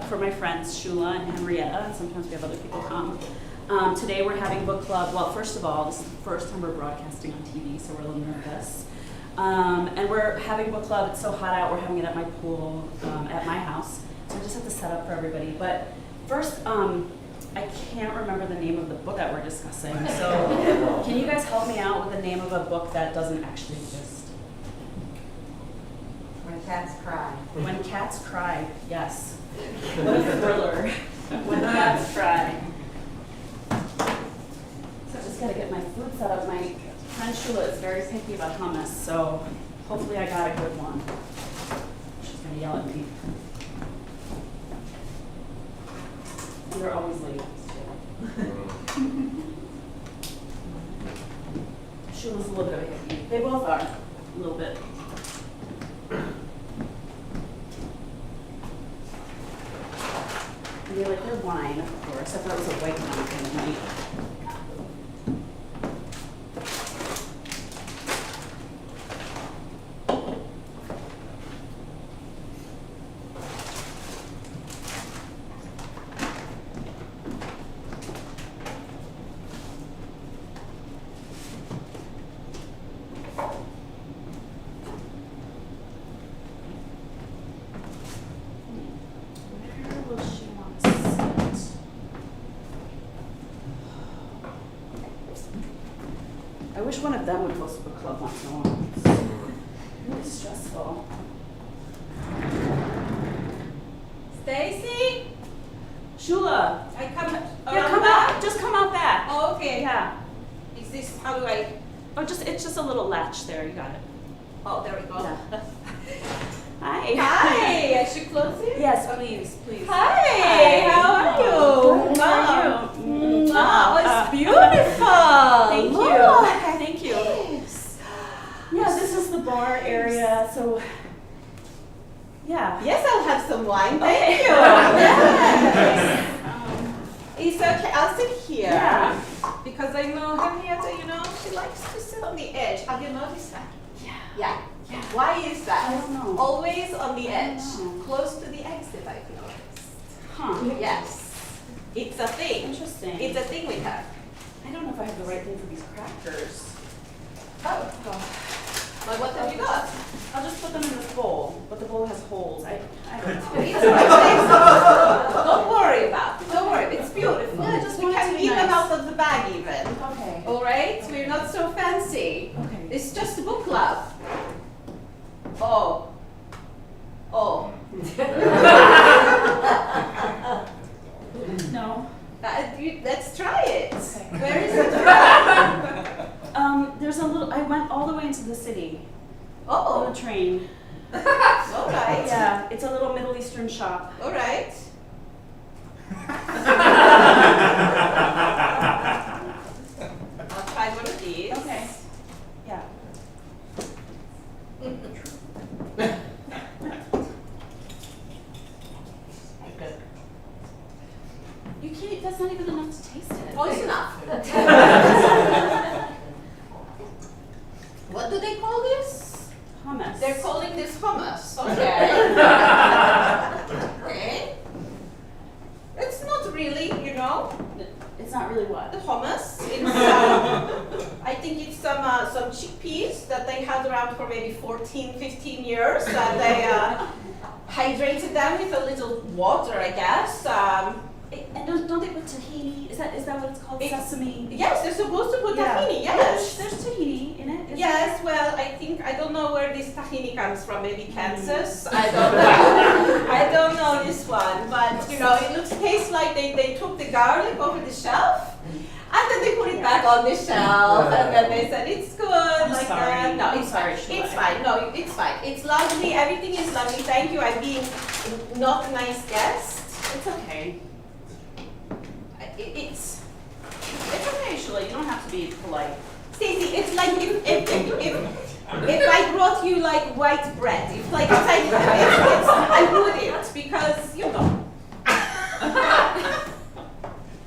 For my friends Shula and Henrietta, and sometimes we have other people come. Today we're having book club. Well, first of all, this is the first time we're broadcasting on TV, so we're a little nervous. And we're having book club. It's so hot out. We're having it at my pool, at my house. So I just have to set up for everybody. But first, I can't remember the name of the book that we're discussing. So can you guys help me out with the name of a book that doesn't actually exist? When Cats Cry. When Cats Cry, yes. What a thriller. When Cats Cry. So I just gotta get my food set up. My friend Shula is very picky about hummus, so hopefully I got a good one. She's gonna yell at me. And they're always late. Shula's a little bit of a hippie. They both are, a little bit. And they like their wine, of course. I thought it was a white wine kind of night. Where will she want to sit? I wish one of them would host a book club once in a while. It's really stressful. Stacy, Shula, I come yeah, around come back. out. Just come out back. Oh, okay. Yeah. Is this how do I? Oh, it's just a little latch there. You got it. Oh, there we go. Yeah. Hi. Hi. I should close it. Yes, please, please. Hi. How are you? Good. How are you? Wow, it's beautiful. Thank you. Look. Thank you. Yes. Yeah, this is the bar area. So, yeah. Yes, I'll have some wine. Thank Okay. you. Yes. Um, It's okay. I'll sit here. Yeah. Because I know Henrietta, she likes to sit on the edge. Have you noticed that? yeah. Yeah. Why is that? I don't know. Always on the I don't edge, know. close to the exit, I've noticed. Huh. Yes. It's a thing. Interesting. It's a thing with her. I don't know if I have the right thing for these crackers. Oh. But what have you got? I'll just put them in the bowl, but the bowl has holes. I don't know. It's okay. Don't worry about it. Don't worry. It's beautiful. Yeah, I just we want it can to be eat them nice. out of the bag even. Okay. All right? We're not so fancy. Okay. It's just a book club. Oh. Oh. No. Let's try it. Okay. Where is it? There's a little. I went all the way into the city on Oh. the train. All right. Yeah, it's a little Middle Eastern shop. All right. I'll try one of these. Okay. Yeah. You can't. That's not even enough to taste it. Oh, it's enough. What do they call this? Hummus. They're calling this hummus. Okay. Okay. It's not really, It's not really what. the hummus. It's, I think it's some chickpeas that they had around for maybe 14, 15 years. That they hydrated them with a little water, I guess. And don't they put tahini? Is that what it's called? It's- Sesame. Yes, they're supposed to put Yeah. tahini. Yes. There's tahini in it. Yes, well, I don't know where this tahini comes from. Maybe Kansas. I don't know. I don't know this one, but it tastes like they took the garlic over the shelf, and then they put it back on the shelf, and then they said it's good like sorry. that. No, I'm it's sorry, fine. Sheila. It's fine. No, it's fine. It's lovely. Everything is lovely. Thank you. I'm being not a nice guest. It's okay. It's It's okay, Sheila. You don't have to be polite. Stacey, it's like if I brought you like white bread, if I wouldn't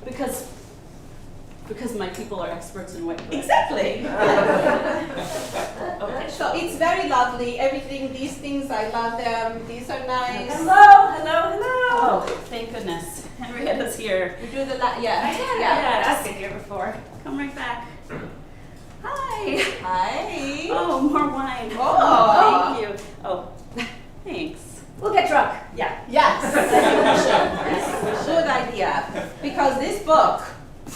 because Because my people are experts in white bread. exactly. Okay. So it's very lovely. Everything, these things, I love them. These are nice. Hello. Oh, thank goodness. Henrietta's here. We do the Yeah, yeah. I've been here before. Come right back. Hi. Hi. Oh, more wine. Oh. Thank you. Oh, thanks. We'll get drunk. Yeah. Yes. Good idea. Because this book.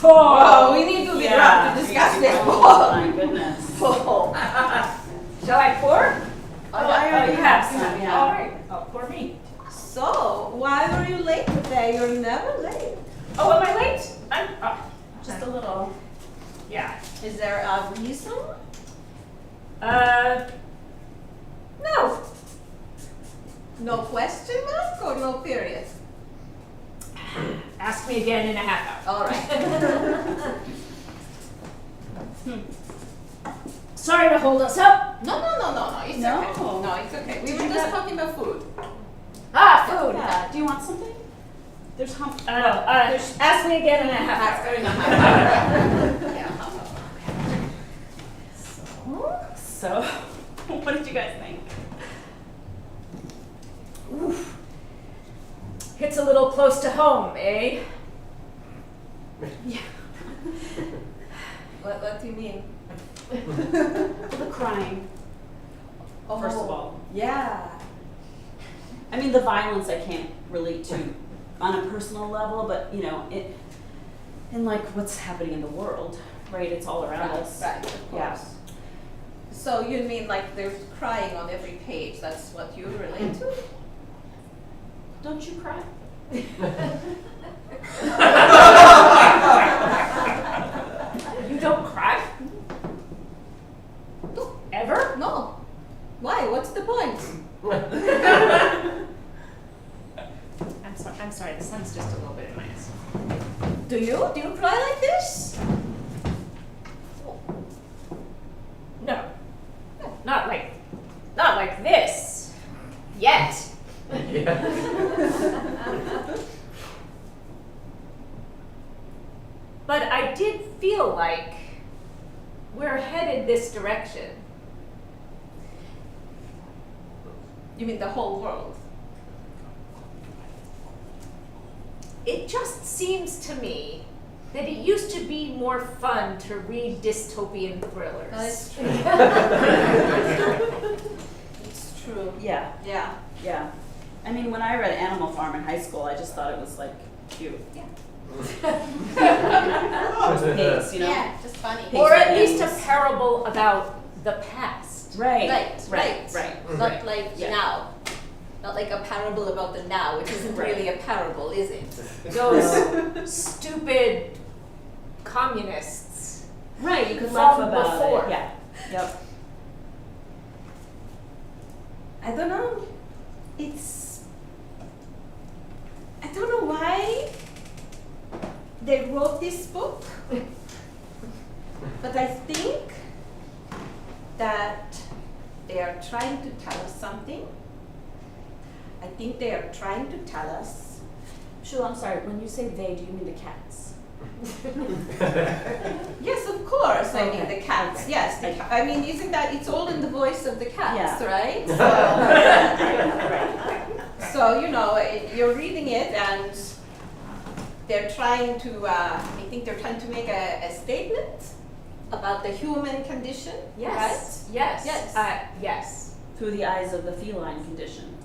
Oh, we need to be Yeah. drunk to discuss this Oh book. my goodness. Oh. Shall I pour? I already have some, yeah. All right, pour me. So, why were you late today? You're never late. Oh, am I late? I'm, Just a little. yeah. Is there a reason? No. No question mark or no period? Ask me again in a half hour. All right. Sorry to hold us up. No. It's No. okay. No, it's okay. We Did were you just have- talking about food. Food. Yeah. Do you want something? There's Ask me again in a half That's hour. very nice. Yeah. So, what did you guys think? Oof. Hits a little close to home, eh? What do you mean? The crying, first of Oh, all. Yeah. I mean, the violence I can't relate to on a personal level, but you know, in like what's happening in the world, right? It's all around us. Right, of Yeah. course. So you mean like there's crying on every page? That's what you relate to? Don't you cry? You don't cry? Ever? No. Why? What's the point? I'm sorry, the sun's just a little bit in my eyes. Do you? Do you cry like this? No. Not like this. Yet. But I did feel like we're headed this direction. You mean the whole world? It just seems to me that it used to be more fun to read dystopian thrillers. That's true. It's true. Yeah, Yeah. yeah. I mean, when I read Animal Farm in high school, I just thought it was like cute. Yeah. Pigs, you know? Yeah, just funny. Or at Pigs. least a parable about the past. Right. Right. Right. Not like Yeah. now. Not like a parable about the now, which isn't Right. really a parable, is it? Those stupid communists. Right, you could laugh From about before. it. Yeah. Yep. I don't know. I don't know why they wrote this book, but I think that they are trying to tell us something. I think they are trying to tell us. Shula, I'm sorry, when you say they, do you mean the cats? Yes, of course. I mean Okay, the cats. okay. Yes, I mean, isn't that it's all in the voice of the cats, Yeah. right? So, so you know, you're reading it, and they're trying to. I think they're trying to make a statement about the human condition. Yes. Right? Yes. Yes. Yes. Through the eyes of the feline condition.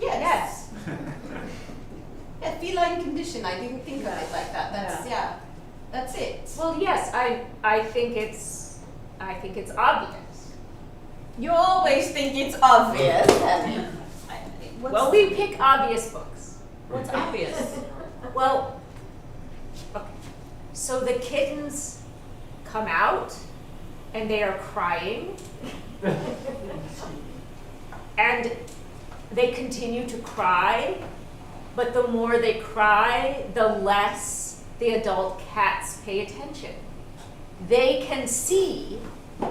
Yes. Yeah, feline condition. I didn't think of it like that. That's yeah. That's it. Well, yes. I think it's obvious. You always think it's obvious. Well, we pick obvious books. What's obvious? Well, okay. So the kittens come out and they are crying. And they continue to cry, but the more they cry, the less the adult cats pay attention. They can see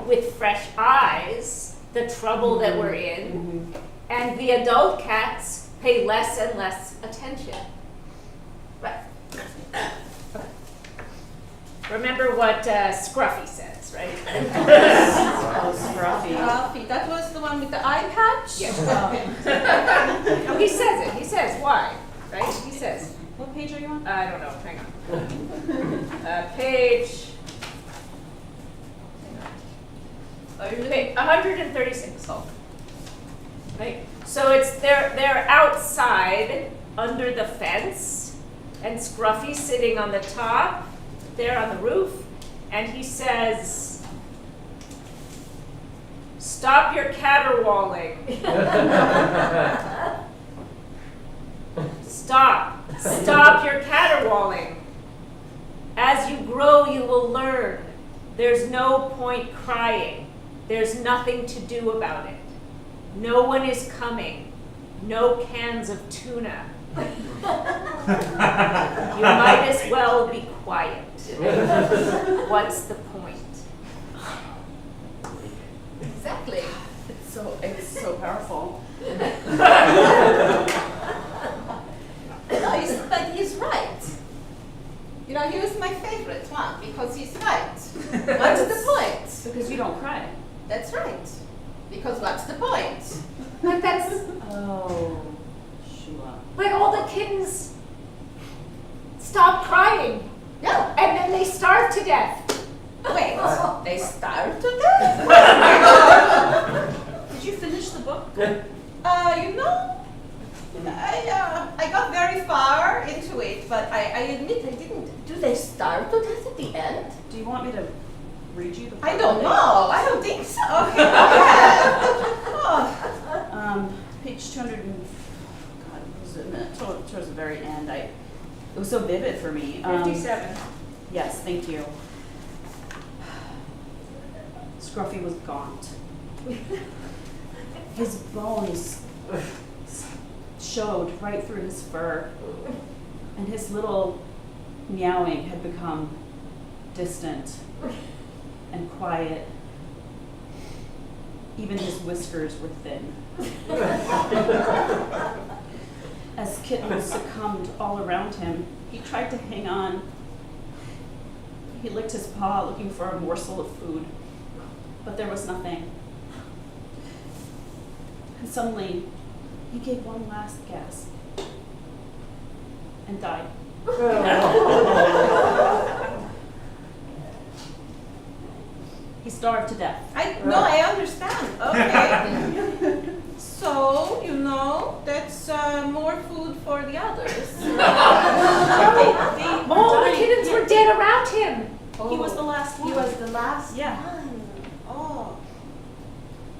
with fresh eyes the trouble that we're in, and the adult cats pay less and less attention. Right. Remember what Scruffy says, right? Oh, scruffy. Scruffy. That was the one with the eye patch? Yes. No, he says it. He says why, right? He says. What page are you on? I don't know. Hang on. Page. Page 136. Right. So they're outside under the fence, and Scruffy's sitting on the top, there on the roof, and he says, "Stop your caterwauling." Stop your caterwauling. As you grow, you will learn. There's no point crying. There's nothing to do about it. No one is coming. No cans of tuna. You might as well be quiet. What's the point? Exactly. It's so powerful. No, but he's right. You know, he was my favorite one because he's right. What's the point? Because you don't cry. That's right. Because what's the point? But that's. Oh, Shula. But all the kittens stop crying, No. and then they starve to death. Wait, they starve to death? Did you finish the book? You know, I got very far into it, but I admit I didn't. Do they starve to death at the end? Do you want me to read you the I part don't of it? know. I don't think so. Okay, go ahead. Oh. Page 200 and, God, it was towards the very end. It was so vivid for me. 57. Yes, thank you. Scruffy was gaunt. His bones showed right through his fur, and his little meowing had become distant and quiet. Even his whiskers were thin. As kittens succumbed all around him, he tried to hang on. He licked his paw looking for a morsel of food, but there was nothing. And suddenly, he gave one last gasp and died. He starved to death. I understand. Okay. So, you know, that's more food for the others. All the kittens were dead around him. He was the last one. He was the last Yeah. one. Oh.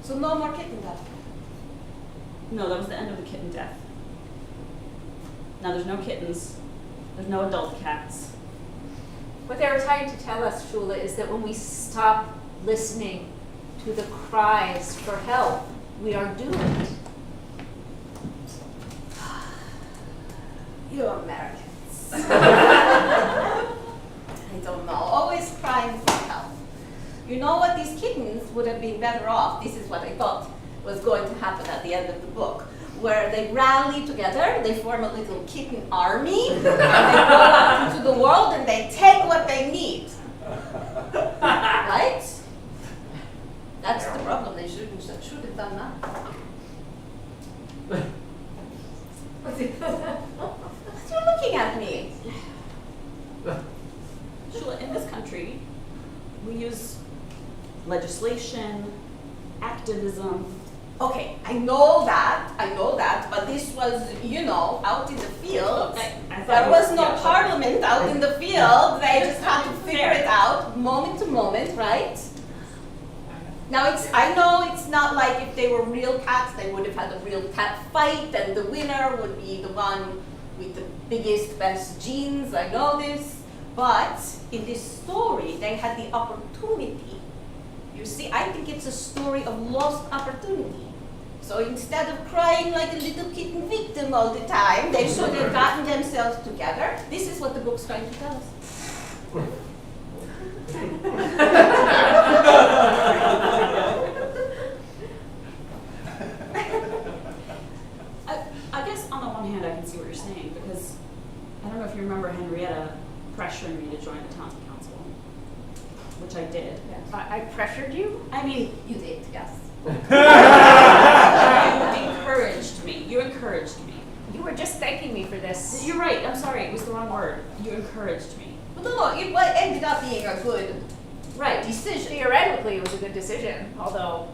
So no more kitten death. No, that was the end of the kitten death. Now there's no kittens. There's no adult cats. What they were trying to tell us, Shula, is that when we stop listening to the cries for help, we are doomed. You Americans. I don't know. Always crying for help. You know what? These kittens would have been better off. This is what I thought was going to happen at the end of the book, where they rally together, they form a little kitten army, and they go out into the world and they take what they need. Right? That's the problem. They should have done that. You're looking at me. Shula, in this country, we use legislation, activism. Okay, I know that, but this was, you know, out in the field. I thought There you- was no yeah, parliament out in the field. They just had to figure it out moment to moment, right? Now I know it's not like if they were real cats, they would have had a real cat fight and the winner would be the one with the biggest, best genes, I know this. But in this story, they had the opportunity. You see, I think it's a story of lost opportunity. So instead of crying like a little kitten victim all the time, they should have gotten themselves together. This is what the book's trying to tell us. I guess on the one hand, I can see what you're saying, because I don't know if you remember Henrietta pressuring me to join the town council, which I did. I pressured you? I mean, You did, yes. you encouraged me. You encouraged me. You were just thanking me for this. You're right. I'm sorry. It was the wrong word. You encouraged me. But no, it ended up being a good decision. Theoretically, it was a good decision, although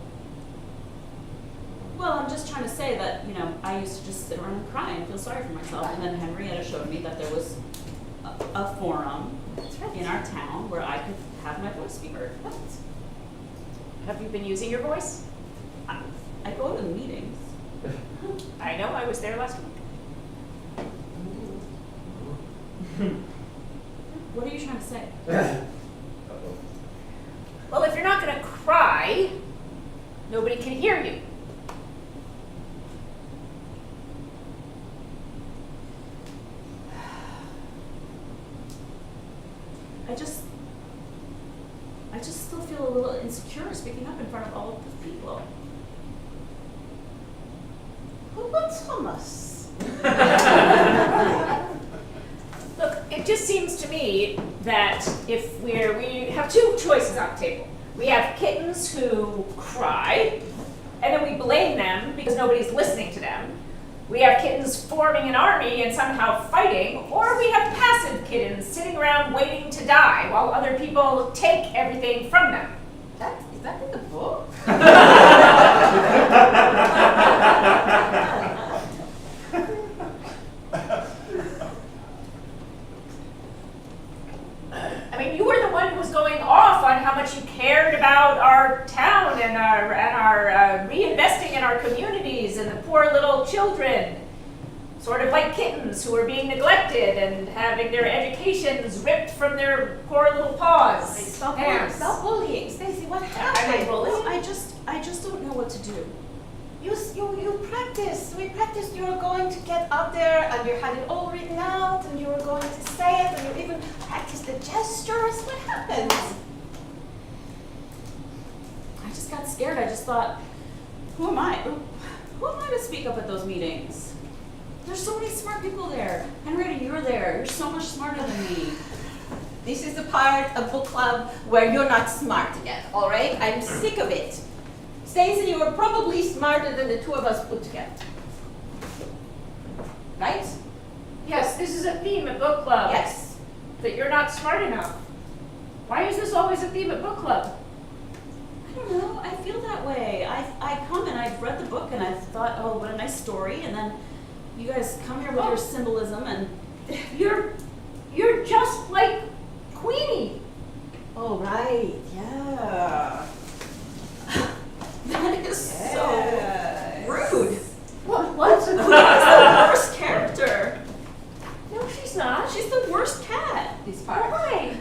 Well, I'm just trying to say that, you know, I used to just sit around and cry and feel sorry for myself. And then Henrietta showed me that there was a forum in our town where I could have my voice be heard. have you been using your voice? I go to the meetings. I know, I was there last week. What are you trying to say? Well, if you're not going to cry, nobody can hear you. I just still feel a little insecure speaking up in front of all of the people. Who got Thomas? Look, it just seems to me that if we have two choices on the table. We have kittens who cry, and then we blame them because nobody's listening to them. We have kittens forming an army and somehow fighting, or we have passive kittens sitting around waiting to die while other people take everything from them. Is that in the book? I mean, you were the one who was going off on how much you cared about our town and our reinvesting in our communities and the poor little children, sort of like kittens who are being neglected and having their educations ripped from their poor little paws. Stop bullying. Stacey, what happened? I bullying? I just don't know what to do. You practiced. We practiced. You were going to get up there, and you had it all written out, and you were going to say it, and you even practiced the gestures. What happened? I just got scared. I just thought, who am I? Who am I to speak up at those meetings? There's so many smart people there. Henrietta, you're there. You're so much smarter than me. This is the part of book club where you're not smart again. All right? I'm sick of it. Stacey, you were probably smarter than the two of us put together. Right? Yes, this is a theme at book club. Yes. That you're not smart enough. Why is this always a theme at book club? I don't know. I feel that way. I come and I've read the book and I thought, oh, what a nice story. And then you guys come here with your symbolism and You're just like Queenie. Oh, right. Yeah. that is so rude. What? Queenie's the worst character. No, she's not. She's the worst cat. This part. Why?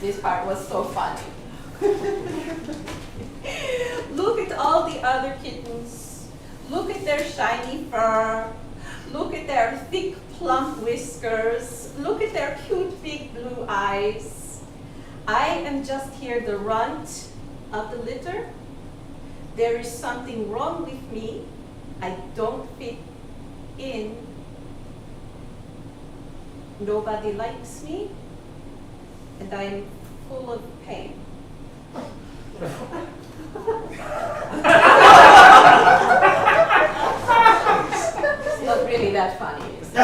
This part was so funny. Look at all the other kittens. Look at their shiny fur. Look at their thick, plump whiskers. Look at their cute, big blue eyes. I am just here the runt of the litter. There is something wrong with me. I don't fit in. Nobody likes me. And I'm full of pain. It's not really that funny, is it?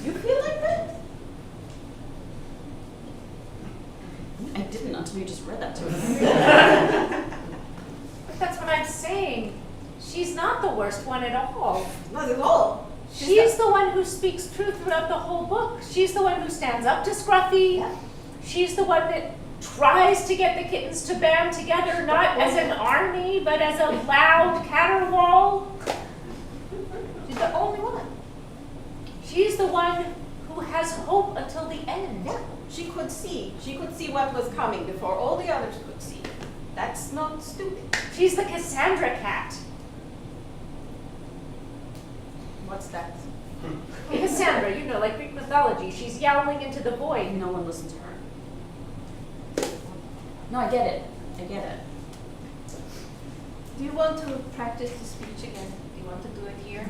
You feel like that? I didn't until you just read that to us. But that's what I'm saying. She's not the worst one at all. Not at all. She's the one who speaks truth throughout the whole book. She's the one who stands up to Scruffy. Yeah. She's the one that tries to get the kittens to band together, not as an army, but as a loud caterwaul. She's the only one. She's the one who has hope until the end. Yeah. She could see. She could see what was coming before all the others could see. That's not stupid. She's the Cassandra cat. What's that? Cassandra, you know, like Greek mythology. She's yowling into the void. No one listened to her. No, I get it. I get it. Do you want to practice the speech again? Do you want to do it here?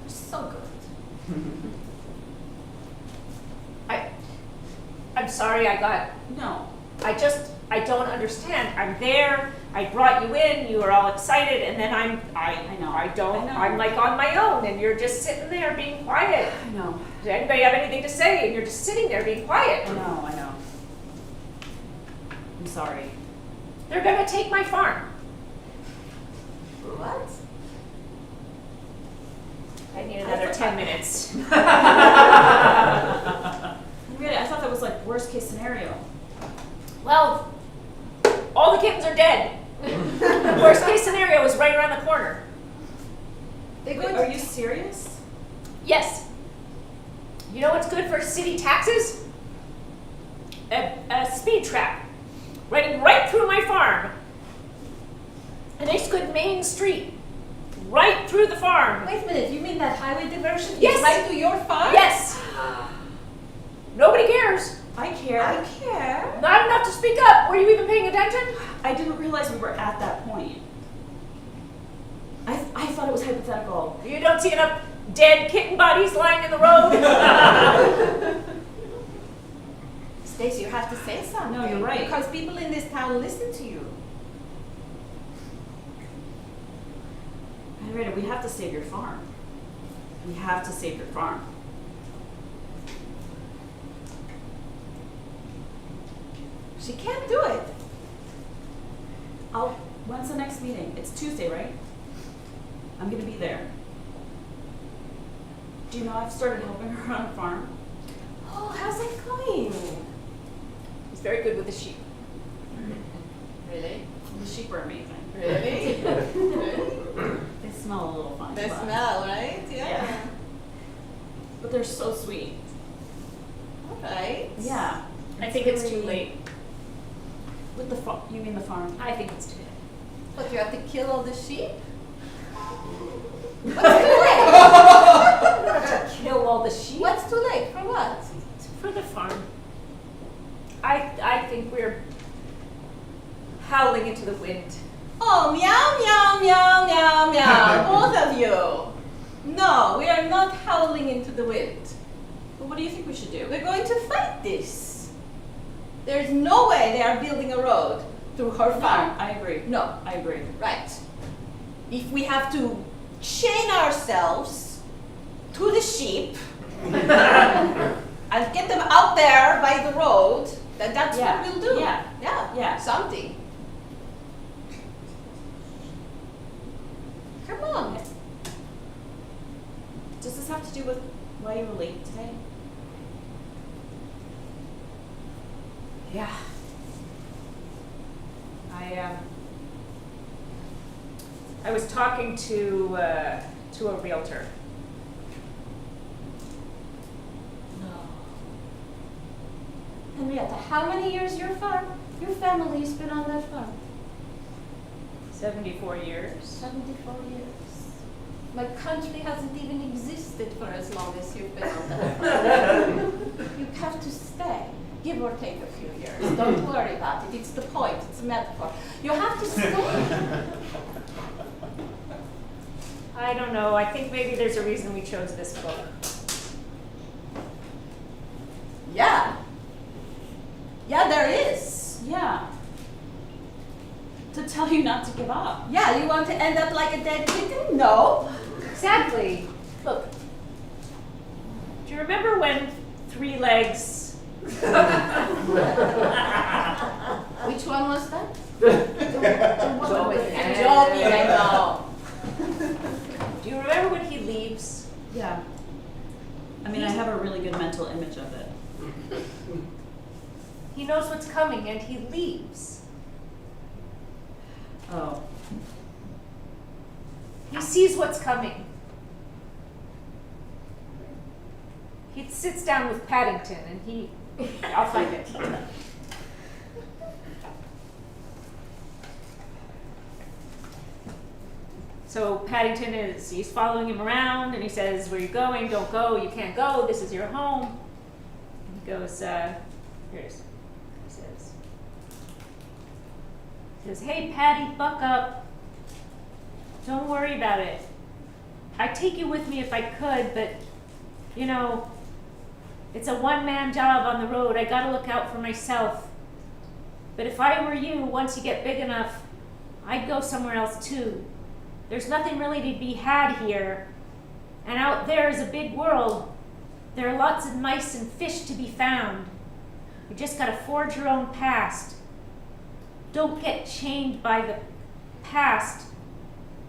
So good. I'm sorry No. I don't understand. I'm there, I brought you in, you were all excited, and then I'm like on my own, and you're just sitting there being quiet. I know. Does anybody have anything to say? And you're just sitting there being quiet. I know. I'm sorry. They're gonna take my farm. What? I need another 10 minutes. Henrietta, I thought that was like worst case scenario. Well, all the kittens are dead. Worst case scenario is right around the corner. They're Wait, going are to you serious? Yes. You know what's good for city taxes? A speed trap running right through my farm. A nice good main street right through the farm. Wait a minute, you mean that highway diversion Yes. is right to your farm? Yes. I care. I care. Not enough to speak up. Were you even paying attention? I didn't realize we were at that point. I thought it was hypothetical. You don't see enough dead kitten bodies lying in the road? Stacey, you have to say something. No, you're right. Because people in this town listen to you. Henrietta, we have to save your farm. We have to save your farm. She can't do it. When's the next meeting? It's Tuesday, right? I'm gonna be there. Do you know I've started helping her on a farm? Oh, how's it going? He's very good with the sheep. Really? The sheep are amazing. Really? They smell a little funny. The but- smell, right? Yeah. But they're so sweet. All right. Yeah. I think it's too late. With the farm? You mean the farm? I think it's too late. But you have to kill all the sheep? What's too late? Kill all the sheep? What's too late? For what? For the farm. I think we're howling into the wind. Oh, meow, meow, meow, meow, meow. Both of you. No, we are not howling into the wind. Well, what do you think we should do? We're going to fight this. There's no way they are building a road through her farm. I agree. No, I agree. right. If we have to chain ourselves to the sheep and get them out there by the road, then that's Yeah, what we'll do. yeah, Yeah. yeah. Something. Come on. Does this have to do with why you were late today? Yeah. I was talking to a realtor. Henrietta, how many years your family's been on that farm? 74 years. 74 years. My country hasn't even existed for as long as you've been on that farm. You have to stay, give or take a few years. Don't worry about it. It's the point. It's a metaphor. You have to stay. I don't know. I think maybe there's a reason we chose this book. Yeah. Yeah, there is. Yeah. To tell you not to give up. Yeah, you want to end up like a dead kitten? No. Exactly. Look. Do you remember when Three Legs? Which one was that? I'm Joking, I know. Do you remember when he leaves? Yeah. I mean, I have a really good mental image of it. He knows what's coming and he leaves. Oh. He sees what's coming. He sits down with Paddington and I'll find it. So Paddington he's following him around and he says, where are you going? Don't go, you can't go, this is your home. And he goes, here's, he says, hey Patty, buck up. Don't worry about it. I'd take you with me if I could, but, you know, it's a one-man job on the road. I gotta look out for myself. But if I were you, once you get big enough, I'd go somewhere else too. There's nothing really to be had here. And out there is a big world. There are lots of mice and fish to be found. You just gotta forge your own past. Don't get chained by the past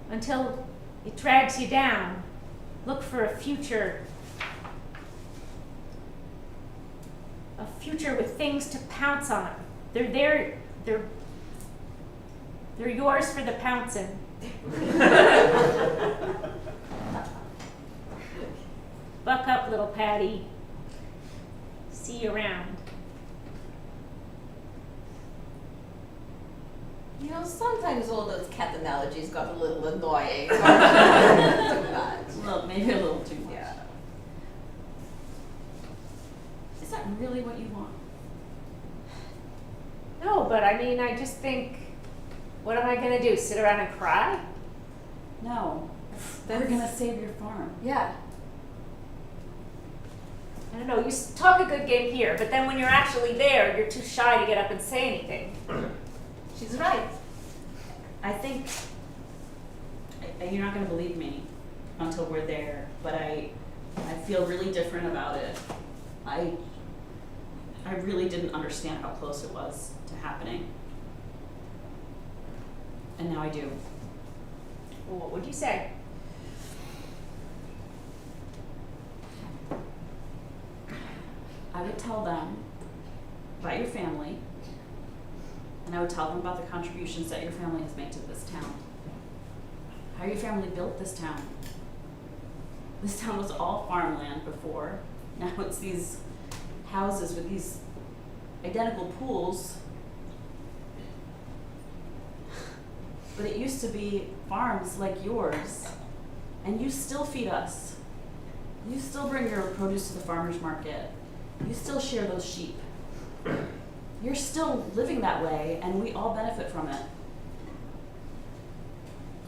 until it drags you down. Look for a future with things to pounce on. They're there, they're yours for the pouncing. Buck up, little Patty. See you around. You know, sometimes all those cat analogies got a little annoying. Too much. Well, maybe a little too much. Yeah. Is that really what you want? No, but I mean, I just think, what am I gonna do? Sit around and cry? No, we're gonna save your farm. Yeah. I don't know, you talk a good game here, but then when you're actually there, you're too shy to get up and say anything. She's right. I think, you're not gonna believe me until we're there, but I feel really different about it. I really didn't understand how close it was to happening. And now I do. Well, what would you say? I would tell them about your family, and I would tell them about the contributions that your family has made to this town. How your family built this town. This town was all farmland before. Now it's these houses with these identical pools. But it used to be farms like yours, and you still feed us. You still bring your produce to the farmer's market. You still share those sheep. You're still living that way, and we all benefit from it.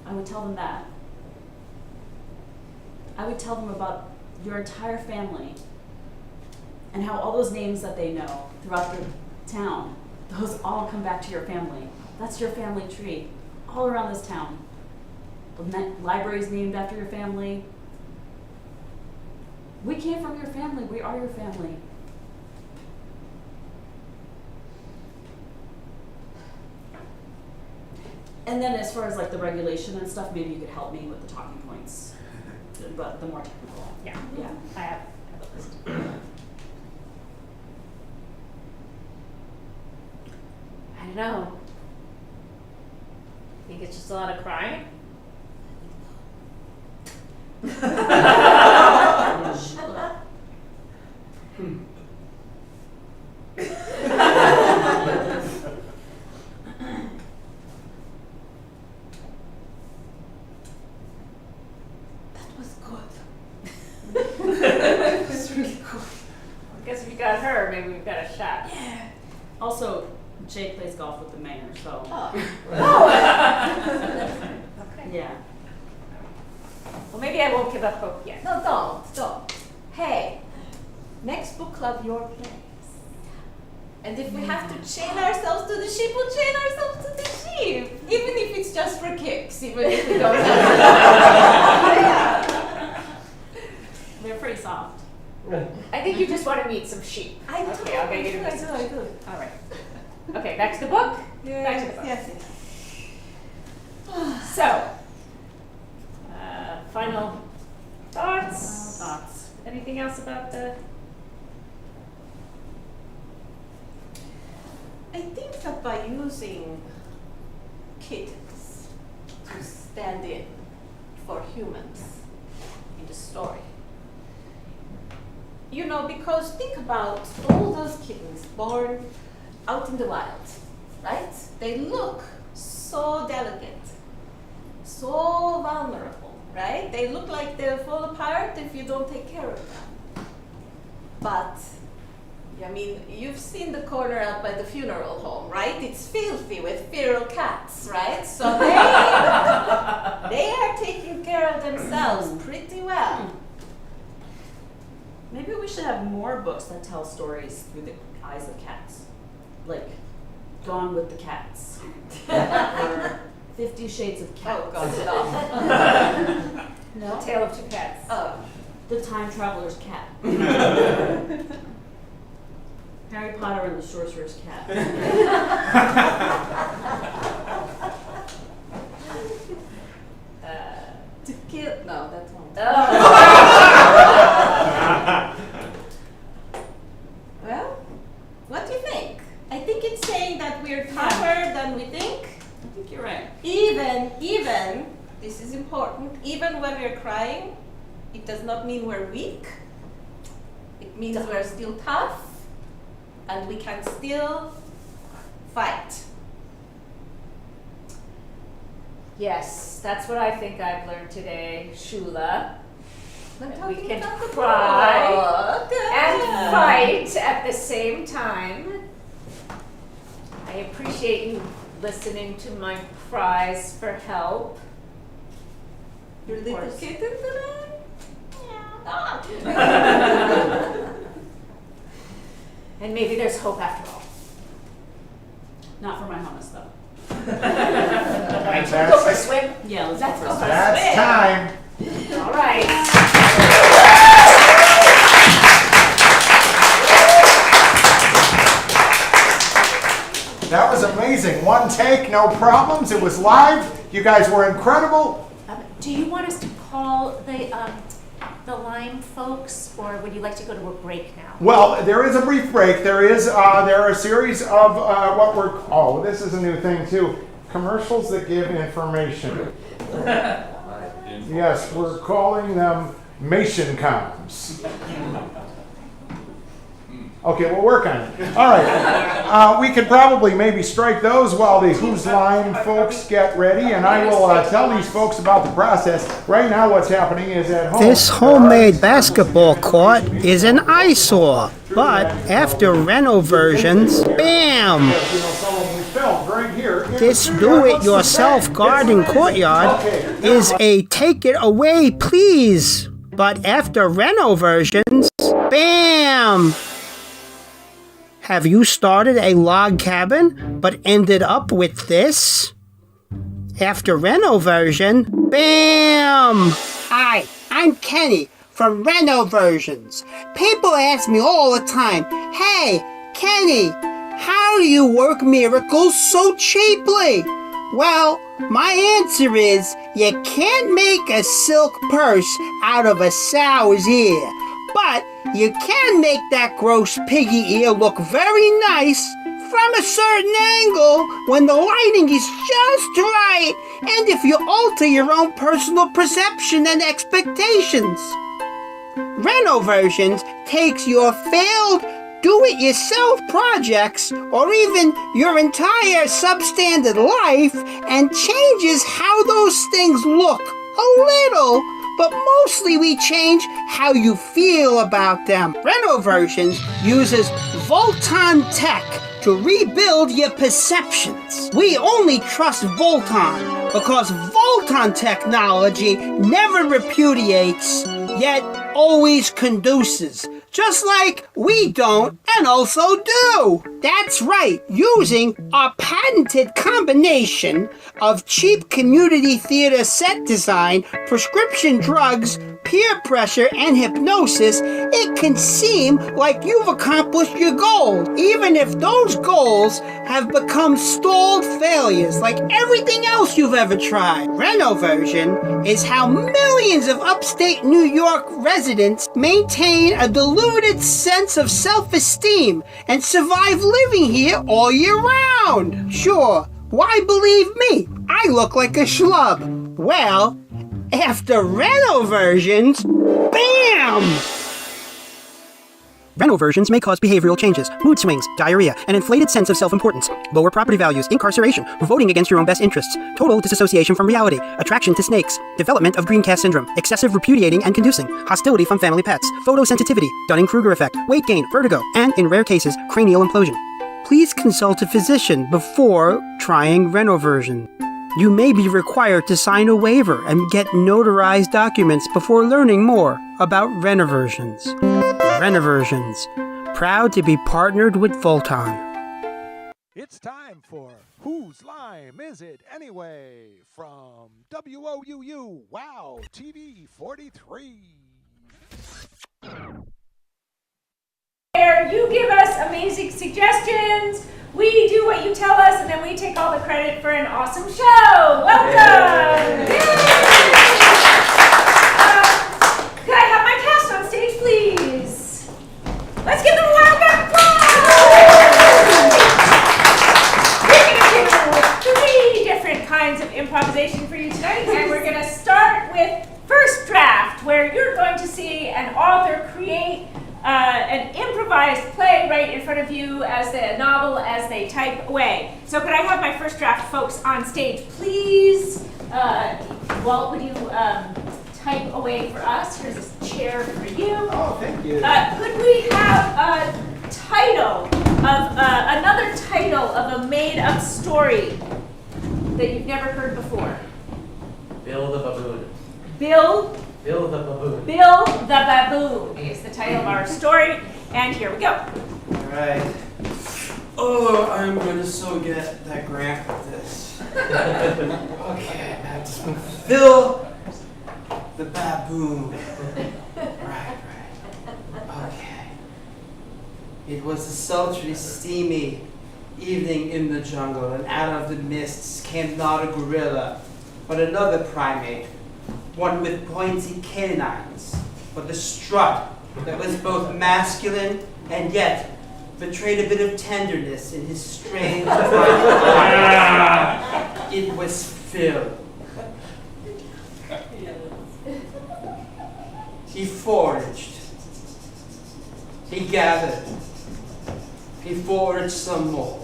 I would tell them that. I would tell them about your entire family and how all those names that they know throughout the town, those all come back to your family. That's your family tree, all around this town. The library's named after your family. We came from your family, we are your family. And then as far as like the regulation and stuff, maybe you could help me with the talking points, but the more technical. Yeah. Yeah. I have a list. I don't know. Think it's just a lot of crying? That was good. It was really good. I guess if you got her, maybe we've got a shot. Yeah. Also, Jay plays golf with the mayor, so Okay. yeah. Well, maybe I won't give up hope yet. No, don't. Hey, next book club, your place. And if we have to chain ourselves to the sheep, we'll chain ourselves to the sheep. Even if it's just for kicks, even if we don't have They're pretty soft. I think you just want to meet some sheep. I do. Okay, I'll get you to meet I some sheep. do. All right. Okay, back to the book. Back to the book. Yes. So, final thoughts? Thoughts. Anything else about the? I think that by using kittens to stand in for humans in the story, you know, because think about all those kittens born out in the wild, right? They look so delicate, so vulnerable, right? They look like they'll fall apart if you don't take care of them. But I mean, you've seen the corner out by the funeral home, right? It's filthy with feral cats, right? So they are taking care of themselves pretty well. Maybe we should have more books that tell stories through the eyes of cats. Like Gone with the Cats. Or 50 Shades of Cat. Oh God, no. No? Tale of Two Cats. Oh, The Time Traveler's Cat. Harry Potter and the Sorcerer's Cat. to kill? No, that's one. Well, what do you think? I think it's saying that we're tougher than we think. I think you're right. Even, this is important, even when we're crying, it does not mean we're weak. It means we're still tough and we can still fight. Yes, that's what I think I've learned today, Shula. I'm We talking can about the cry book. And fight at the same time. I appreciate you listening to my cries for help. Your little course. kitten today? And maybe there's hope after all. Not for my hummus though. Alright, should we go for a swim? Yeah, let's Let's go go for for a a That's swim. time. All right. That was amazing. One take, no problems. It was live. You guys were incredible. Do you want us to call the Lime folks, or would you like to go to a break now? Well, there is a brief break. There are a series of what we're. Oh, this is a new thing too. Commercials that give information. Yes, we're calling them Mation Comms. Okay, we'll work on it. All right. We could probably maybe strike those while the Who's Line folks get ready, and I will tell these folks about the process. Right now, what's happening is at home. This homemade basketball court is an eyesore, but after reno versions, bam! You know, so when we filmed right here. in the This studio, do-it-yourself it's garden amazing. courtyard Okay, is a take it away, please. But after reno versions, bam! Have you started a log cabin but ended up with this? After reno version, bam! Hi, I'm Kenny from Reno Versions. People ask me all the time, hey, Kenny, how do you work miracles so cheaply? Well, my answer is you can't make a silk purse out of a sow's ear, but you can make that gross piggy ear look very nice from a certain angle when the lighting is just right and if you alter your own personal perception and expectations. Reno Versions takes your failed do-it-yourself projects or even your entire substandard life and changes how those things look a little, but mostly we change how you feel about them. Reno Versions uses Volton tech to rebuild your perceptions. We only trust Volton because Volton technology never repudiates, yet always conduces. Just like we don't and also do. That's right, using our patented combination of cheap community theater set design, prescription drugs, peer pressure, and hypnosis, it can seem like you've accomplished your goals, even if those goals have become stalled failures like everything else you've ever tried. Reno Version is how millions of upstate New York residents maintain a deluded sense of self-esteem and survive living here all year round. Sure, why believe me? I look like a schlub. Well, after Reno Versions, bam! Reno Versions may cause behavioral changes, mood swings, diarrhea, an inflated sense of self-importance, lower property values, incarceration, voting against your own best interests, total disassociation from reality, attraction to snakes, development of Greencast syndrome, excessive repudiating and conducing, hostility from family pets, photosensitivity, Dunning-Kruger effect, weight gain, vertigo, and, in rare cases, cranial implosion. Please consult a physician before trying Reno Version. You may be required to sign a waiver and get notarized documents before learning more about Renoversions. Renoversions, proud to be partnered with Volton. It's time for Whose Lime Is It Anyway? From WOUU Wow TV 43. Where you give us amazing suggestions, we do what you tell us, and then we take all the credit for an awesome show. Welcome! Yay! Could I have my cast on stage, please? Let's give them a round of applause! We're going to do 3 different kinds of improvisation for you tonight, and we're going to start with first draft, where you're going to see an author create an improvised play right in front of you as the novel as they type away. So could I have my first draft folks on stage, please? Walt, would you type away for us? Here's a chair for you. Oh, thank you. Could we have a title of another title of a made-up story that you've never heard before. Bill the Baboon. Bill Bill the Baboon. Bill the Baboon is the title of our story, and here we go. Alright. Oh, I'm gonna so get that grant with this. Okay, I have to Bill the Baboon. Right. Okay. It was a sultry, steamy evening in the jungle, and out of the mists came not a gorilla, but another primate, one with pointy canines, but a strut that was both masculine and yet betrayed a bit of tenderness in his strange white eye. It was Phil. He foraged. He gathered. He foraged some more.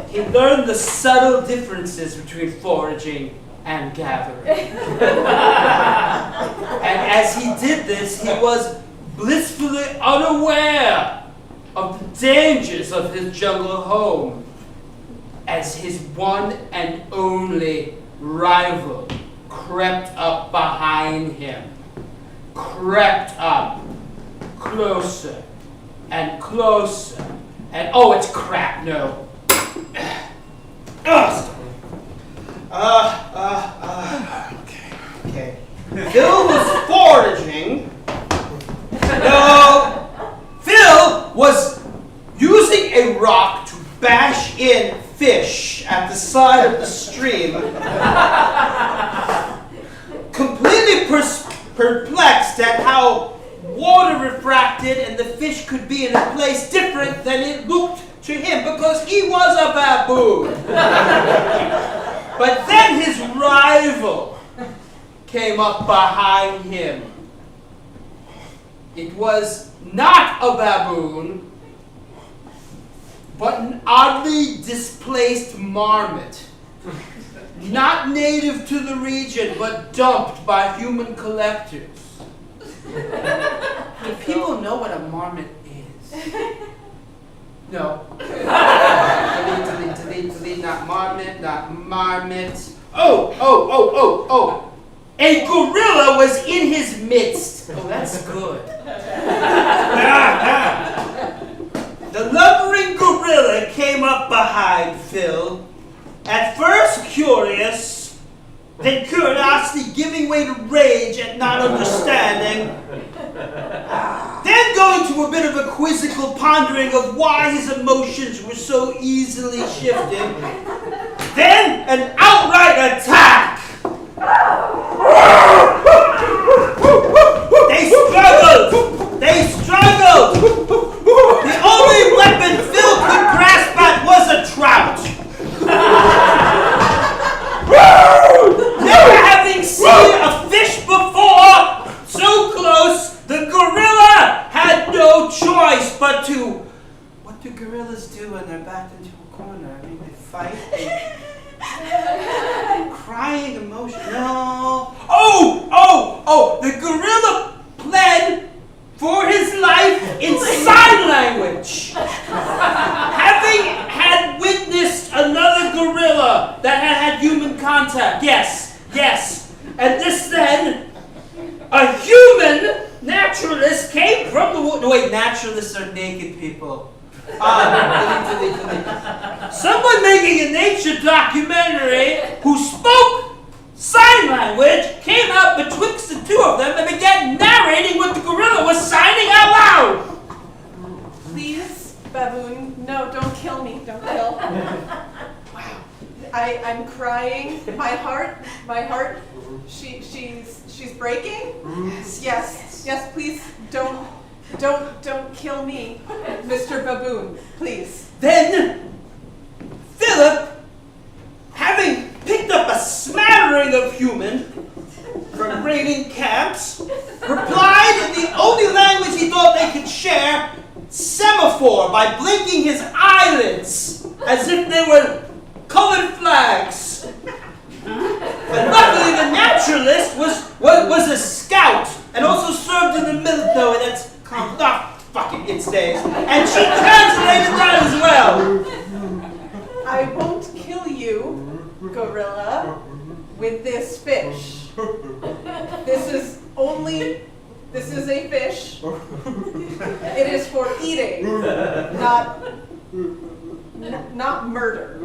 He learned the subtle differences between foraging and gathering. And as he did this, he was blissfully unaware of the dangers of his jungle home as his one and only rival crept up behind him, crept up closer and closer, and oh, it's crap, no. Okay. Phil was foraging. No. Phil was using a rock to bash in fish at the side of the stream. Completely perplexed at how water refracted and the fish could be in a place different than it looked to him because he was a baboon. But then his rival came up behind him. It was not a baboon, but an oddly displaced marmot. Not native to the region, but dumped by human collectors. People know what a marmot is. No. Delete, not marmot. Oh. A gorilla was in his midst. Oh, that's good. The lumbering gorilla came up behind Phil, at first curious, then curiosity giving way to rage at not understanding, then going to a bit of a quizzical pondering of why his emotions were so easily shifted, then an outright attack. They struggled. The only weapon Phil could grasp at was a trout. Never having seen a fish before so close, the gorilla had no choice but to... What do gorillas do when they're backed into a corner? I mean, they fight. Crying emotion. No. Oh! The gorilla pled for his life in sign language. Having had witnessed another gorilla that had human contact. Yes. And this then, a human naturalist came from the woods. No, wait, naturalists are naked people. Delete. Someone making a nature documentary who spoke sign language came out betwixt the two of them and began narrating what the gorilla was signing out loud. Please, baboon, no, don't kill me. Don't kill. Wow. I'm crying. My heart. She's breaking. Yes. Please don't kill me, Mr. Baboon. Please. Then Philip, having picked up a smattering of human from raiding camps, replied in the only language he thought they could share, semaphore, by blinking his eyelids as if they were colored flags. But luckily the naturalist was a scout and also served in the military. That's fucking its days. And she translated that as well. I won't kill you, gorilla, with this fish. This is a fish. It is for eating, not murder.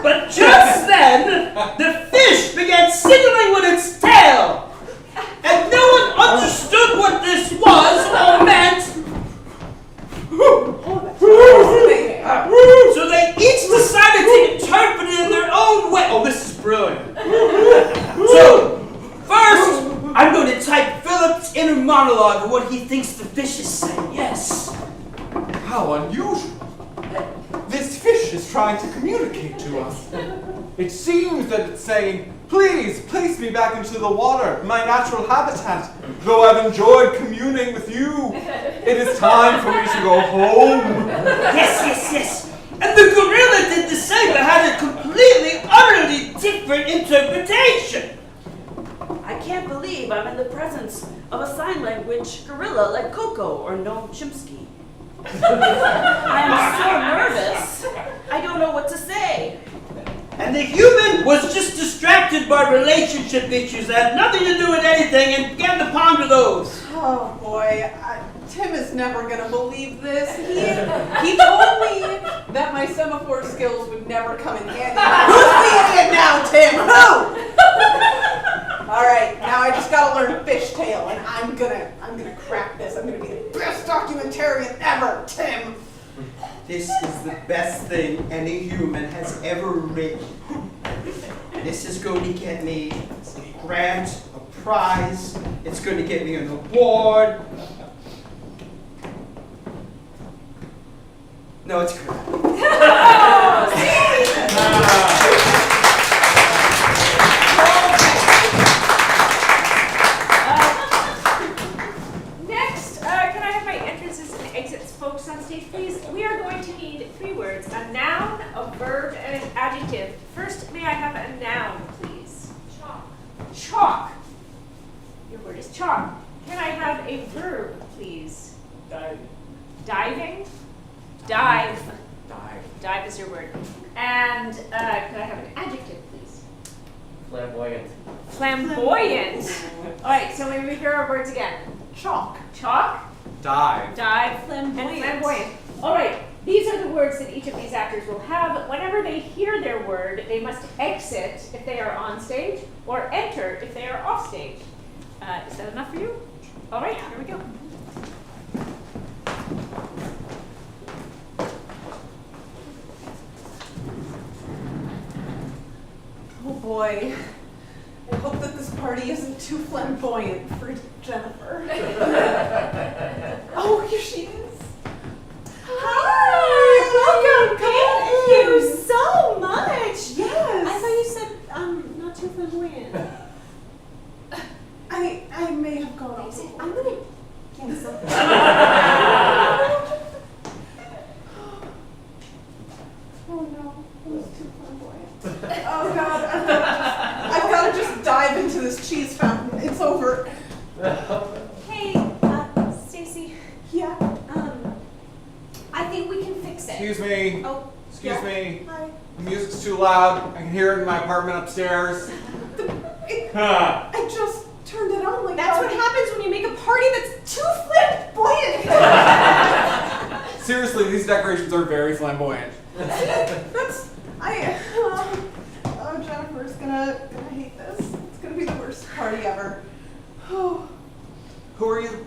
But just then, the fish began signaling with its tail, and no one understood what this was or meant. So they each decided to interpret it in their own way. Oh, this is brilliant. So, first, I'm going to type Philip's inner monologue of what he thinks the fish is saying. Yes. How unusual. This fish is trying to communicate to us. It seems that it's saying, please place me back into the water, my natural habitat. Though I've enjoyed communing with you, it is time for me to go home. Yes. And the gorilla did the same, but had a completely, utterly different interpretation. I can't believe I'm in the presence of a sign language gorilla like Coco or Noam Chomsky. I am so nervous, I don't know what to say. And the human was just distracted by relationship issues that had nothing to do with anything and began to ponder those. Oh boy, Tim is never gonna believe this. He told me that my semaphore skills would never come in handy. Who's the idiot now, Tim? Who? All right, now I just gotta learn fishtail, and I'm gonna crack this. I'm gonna be the best documentarian ever, Tim. This is the best thing any human has ever written. This is going to get me a grant, a prize. It's going to get me an award. No, it's crap. Next, can I have my entrances and exits folks on stage, please? We are going to need 3 words, a noun, a verb, and an adjective. First, may I have a noun, please? Chalk. Chalk. Your word is chalk. Can I have a verb, please? Diving. Diving? Dive. Dive. Dive is your word. And could I have an adjective, please? Flamboyant. Flamboyant. All right, so may we hear our words again? Chalk. Chalk, Dive. dive, Flamboyant. and flamboyant. All right, these are the words that each of these actors will have. Whenever they hear their word, they must exit if they are on stage, or enter if they are off stage. Is that enough for you? All right, here we go. Oh boy. I hope that this party isn't too flamboyant for Jennifer. Oh, here she is. Hi, welcome. Come on Thank in. you so much. Yes. I thought you said not too flamboyant. I may have gone off. I'm gonna cancel. Oh no, it was too flamboyant. Oh god, I've got to just dive into this cheese fountain. It's over. Hey, Stacy. Yeah. I think we can fix it. Excuse me. Oh, Excuse yeah. me. Hi. The music's too loud. I can hear it in my apartment upstairs. Huh. I just turned it on like that's what happens when you make a party that's too flamboyant. Seriously, these decorations are very flamboyant. That's oh, Jennifer's gonna hate this. It's gonna be the worst party ever. Oh, Who are you?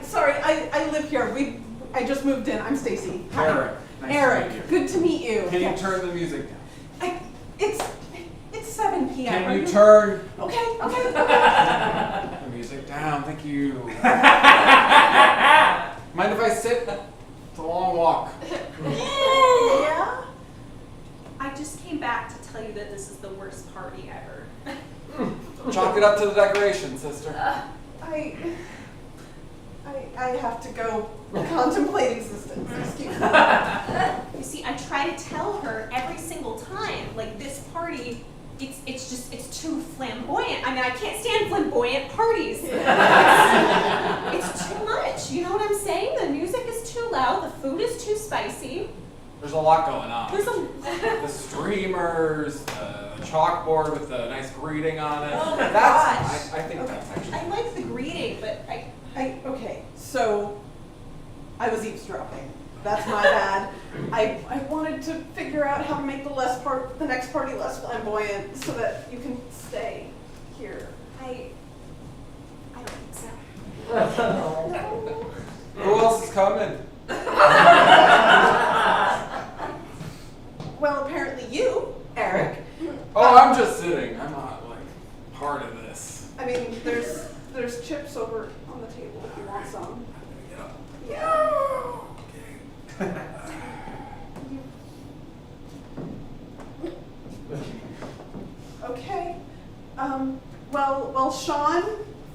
sorry. I live here. I just moved in. I'm Stacy. Hi. Eric. Nice Eric. to meet you. Good to meet you. Can you Okay. turn the music down? It's 7 p.m. Can Are you turn Okay. the music down? Thank you. Mind if I sit? It's a long walk. Yeah. I just came back to tell you that this is the worst party ever. Chalk it up to the decoration, sister. I have to go contemplate existence. Excuse me. You see, I try to tell her every single time, like this party, it's too flamboyant. I mean, I can't stand flamboyant parties. It's too much. You know what I'm saying? The music is too loud. The food is too spicy. There's a lot going on. There's a The streamers, the chalkboard with the nice greeting on it. Oh my That's, gosh. I think that's actually. I like the greeting, but Okay, so I was eavesdropping. That's my bad. I wanted to figure out how to make the next party less flamboyant so that you can stay here. I don't think so. Who else is coming? Well, apparently you, Eric. Oh, I'm just sitting. I'm not like part of this. I mean, there's chips over on the table if you want some. Yeah. Yeah. Okay. Well, Sean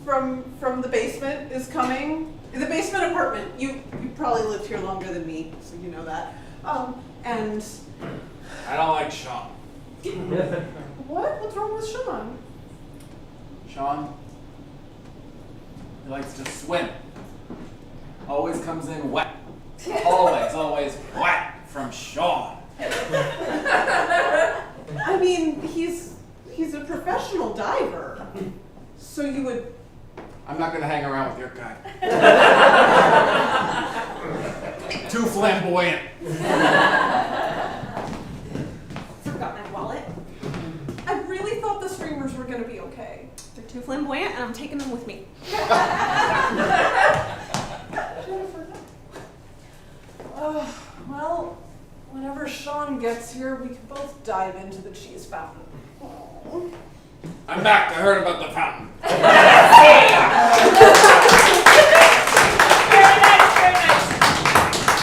from the basement is coming. The basement apartment. You probably lived here longer than me, so you know that. And I don't like Sean. what? What's wrong with Sean? Sean, he likes to swim. Always comes in wet. Always wet from Sean. I mean, he's a professional diver. So you would. I'm not gonna hang around with your kind. Too flamboyant. Forgot my wallet. I really thought the streamers were gonna be okay. They're too flamboyant, and I'm taking them with me. Jennifer. Well, whenever Sean gets here, we can both dive into the cheese fountain. Aw. I'm back. I heard about the fountain. Very nice.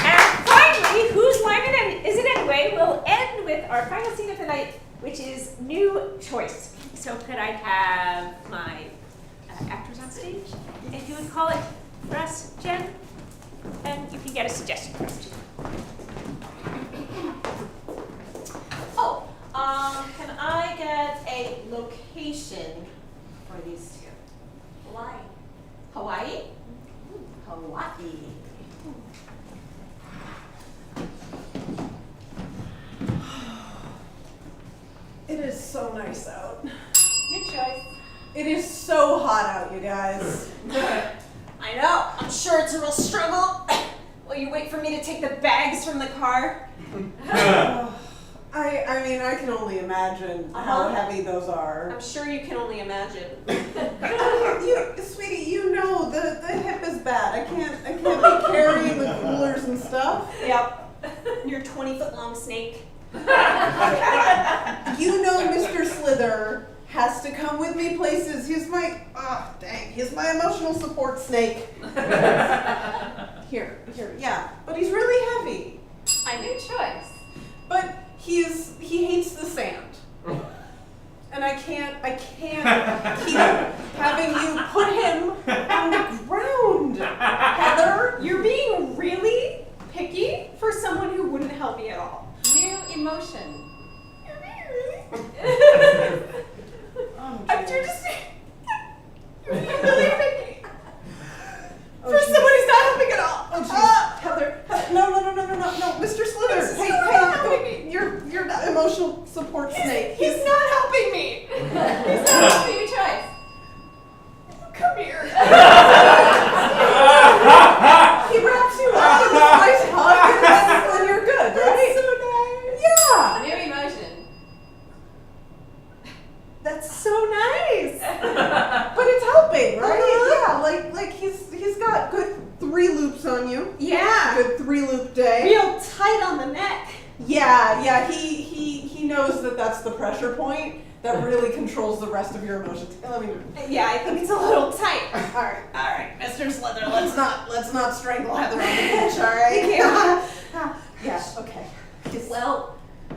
And finally, whose line is it anyway? We'll end with our final scene of the night, which is new choice. So could I have my actors on stage? If you would call it for us, Jen, and you can get a suggestion for us too. Oh, can I get a location for these two? Hawaii. Hawaii? Hawaii. It is so nice out. New choice. It is so hot out, you guys. I know. I'm sure it's a real struggle. Will you wait for me to take the bags from the car? I mean, I can only imagine how heavy those are. I'm sure you can only imagine. Sweetie, you know the hip is bad. I can't be carrying the coolers and stuff. Yep. Your 20-foot-long snake. You know Mr. Slither has to come with me places. He's my emotional support snake. Here, yeah. But he's really heavy. I knew choice. But he hates the sand. And I can't keep having you put him on the ground. Heather, you're being really picky for someone who wouldn't help me at all. New emotion. I'm just you're being really picky. For someone who's not helping at all. Oh, jeez. Heather, no, Mr. Slither. Hey, you're not emotional support snake. He's not helping me. He's not helping me. Choice. Come here. He wraps you up in this nice hug, and then you're good, right? That's so nice. Yeah. New emotion. That's so nice. But it's helping, right? Yeah, like he's got good 3 loops on you. Yeah. Good 3-loop day. Real tight on the neck. Yeah. He knows that that's the pressure point that really controls the rest of your emotions. Let me. Yeah, I think it's a little tight. All right, Mr. Slither. Let's not strangle Heather on the bench. All right. Yeah. Okay. Well,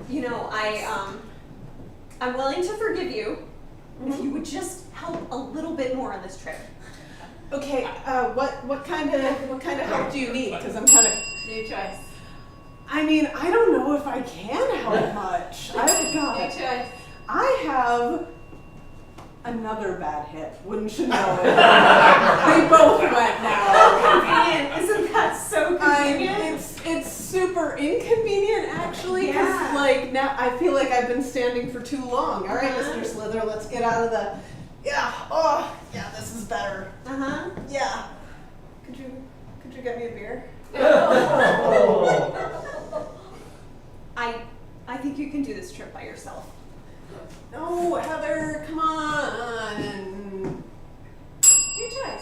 you know, I'm willing to forgive you if you would just help a little bit more on this trip. Okay. What kind of help do you need? Because I'm kind of. New choice. I mean, I don't know if I can help much. New choice. I have another bad hip. Wouldn't you know it? They both went now. Convenient. Isn't that so convenient? It's super super inconvenient, actually, because Yeah. like now I feel like I've been standing for too long. All right, Mr. Slither, let's get out of the. Yeah. Oh, yeah. This is better. Yeah. Could you get me a beer? I think you can do this trip by yourself. No, Heather, come on. Your choice.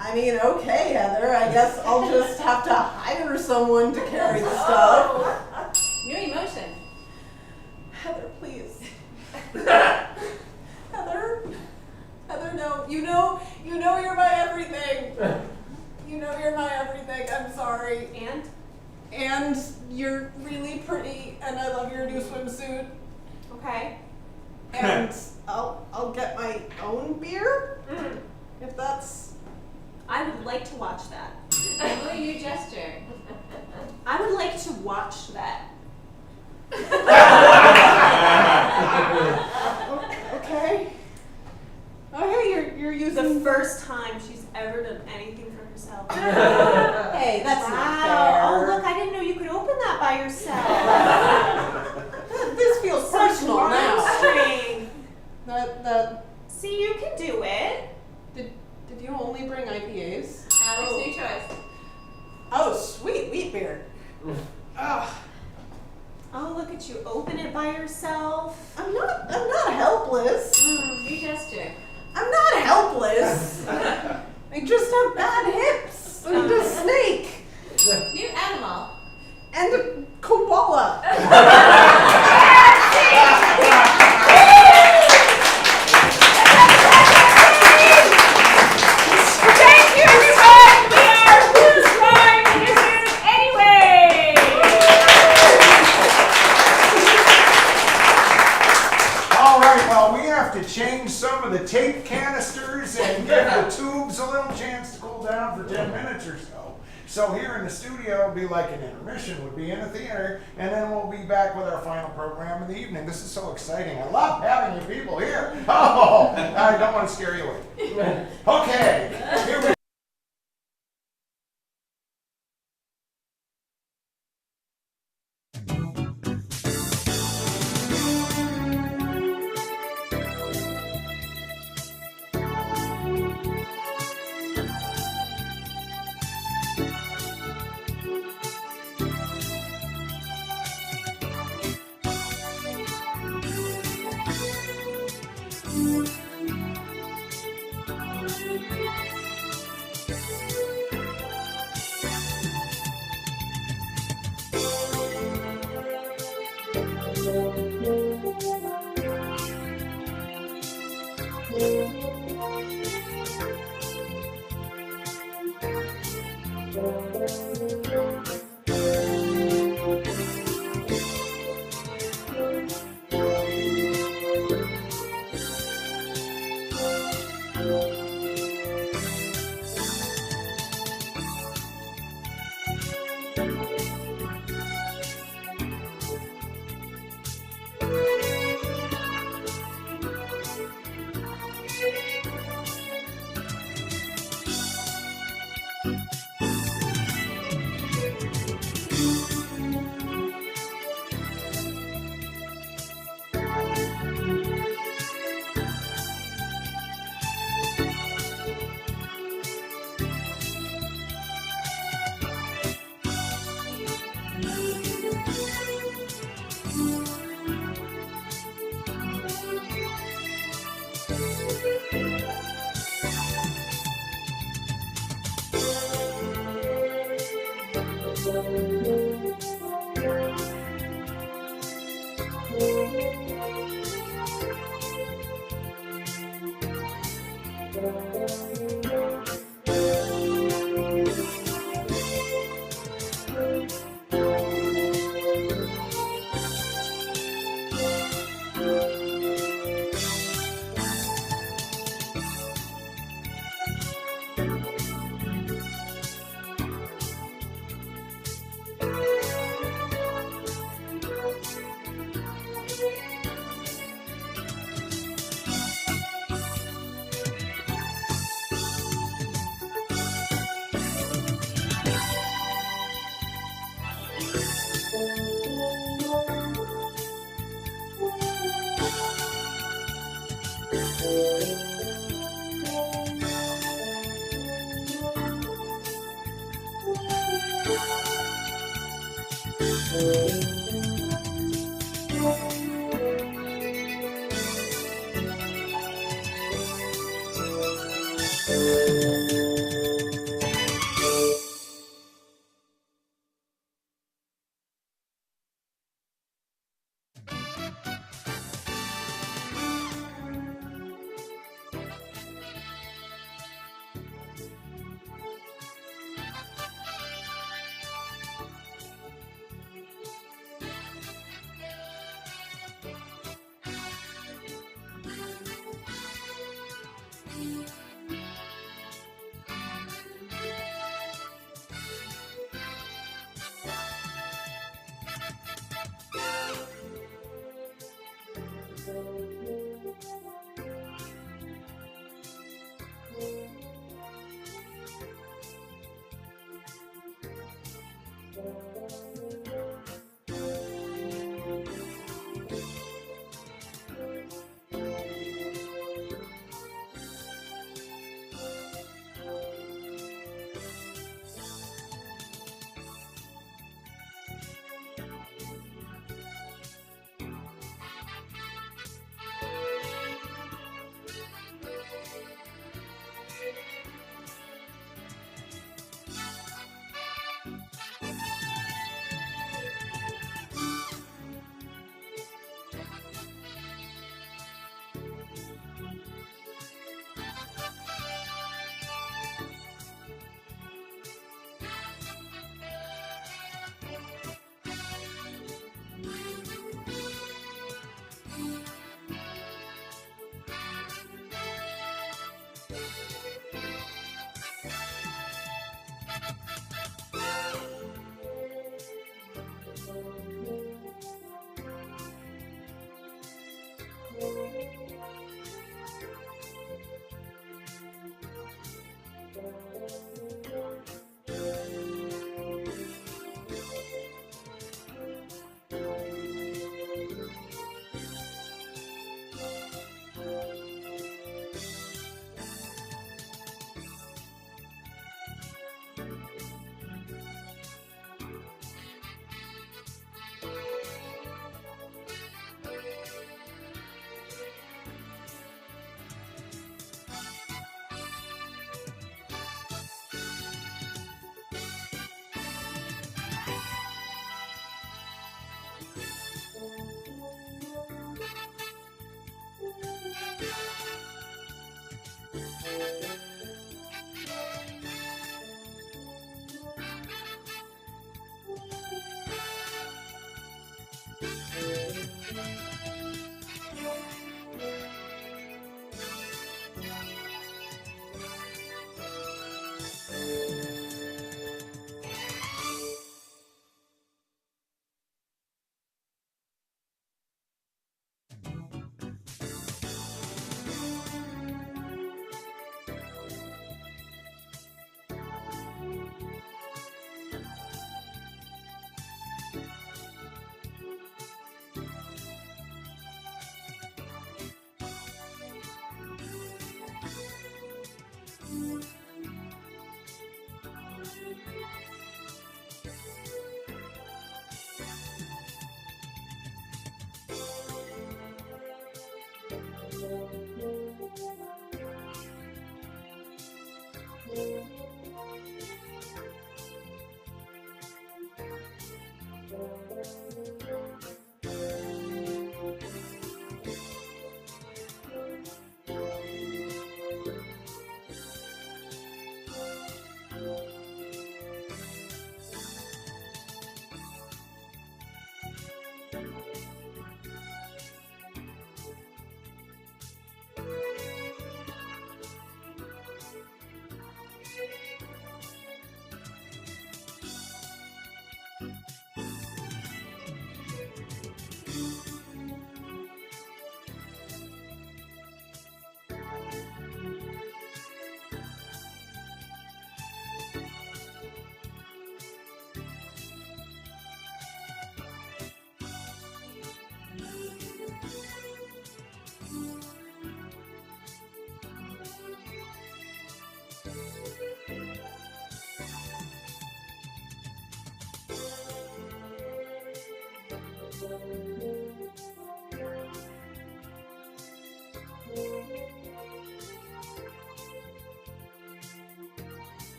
I mean, okay, Heather. I guess I'll just have to hire someone to carry the stuff. New emotion. Heather, please. Heather, no. You know you're my everything. You know you're my everything. I'm sorry. And you're really pretty, and I love your new swimsuit. Okay. And I'll get my own beer, if that's. I would like to watch that. Emily, new gesture. I would like to watch that. Okay. Okay, you're using The first time she's ever done anything for herself. Hey, that's not Wow. fair. Oh, look, I didn't know you could open that by yourself. This feels personal now. String. That See, you can do it. did you only bring IPAs? Alex, new choice. Oh, sweet wheat beer. Ugh. Oh, look at you. Open it by yourself. I'm not helpless. New gesture. I'm not helpless. I just have bad hips and a snake New animal. and a koala. Thank you, everyone. We are Who's Line Musicians Anyway. All right, well, we have to change some of the tape canisters and give the tubes a little chance to cool down for 10 minutes or so. So here in the studio, it'll be like an intermission, would be in a theater, and then we'll be back with our final program in the evening. This is so exciting. I love having you people here. Oh, I don't want to scare you away. Okay, here we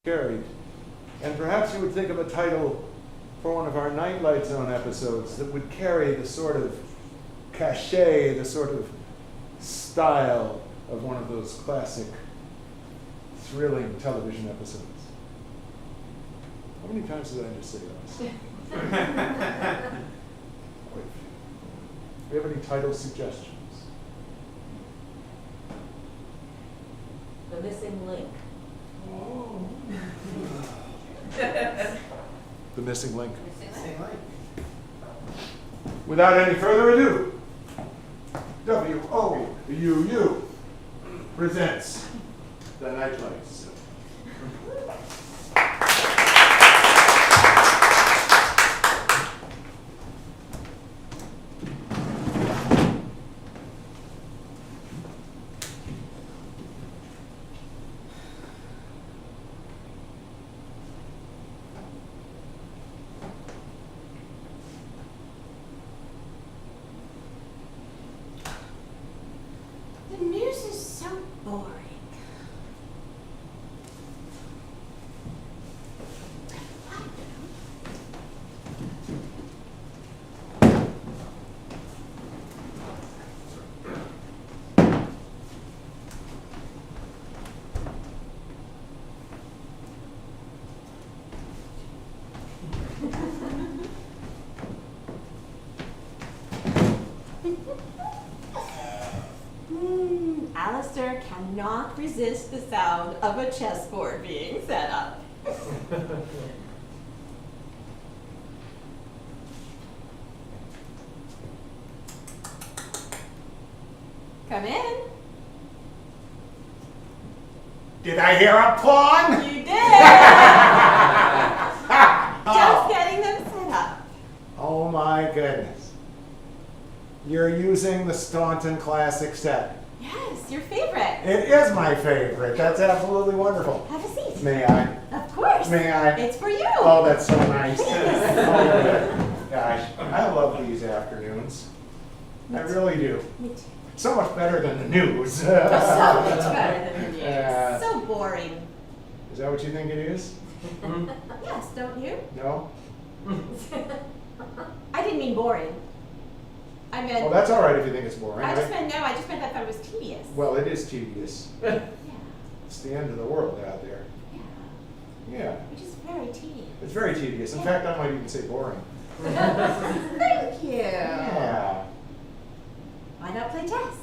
Carried. And perhaps you would think of a title for one of our Nightlight Zone episodes that would carry the sort of cachet, the sort of style of one of those classic, thrilling television episodes. How many times did I just say those? Do you have any title suggestions? The Missing Link. The Missing Link. Without any further ado, WOUU presents The Nightlights. The news is so boring. Alistair cannot resist the sound of a chessboard being set up. Come in. Did I hear a pawn? You did! Just getting them set up. Oh my goodness. You're using the Staunton Classic set. Yes, your favorite. It is my favorite. That's absolutely wonderful. Have a seat. May I? Of course. May I? It's for you. Oh, that's so nice. Oh, good. Gosh, I love these afternoons. I really do. Me too. So much better than the news. So much better than the news. Yeah. So boring. Is that what you think it is? Yes, don't you? No? I didn't mean boring. I meant. Well, that's all right if you think it's boring. I just right? meant no. I just meant I thought it was tedious. Well, it is tedious. Yeah. It's the end of the world out there. Yeah. Yeah. Which is very tedious. It's very tedious. In fact, I might even say boring. Thank you. Yeah. Why not play chess?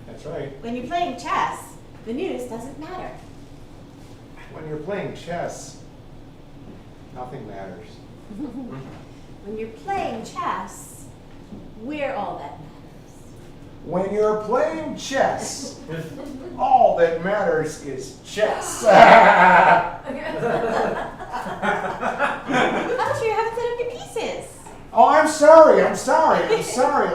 That's right. When you're playing chess, the news doesn't matter. When you're playing chess, nothing matters. When you're playing chess, we're all that matters. When you're playing chess, all that matters is chess. Oh, you haven't set up your pieces. Oh, I'm sorry. I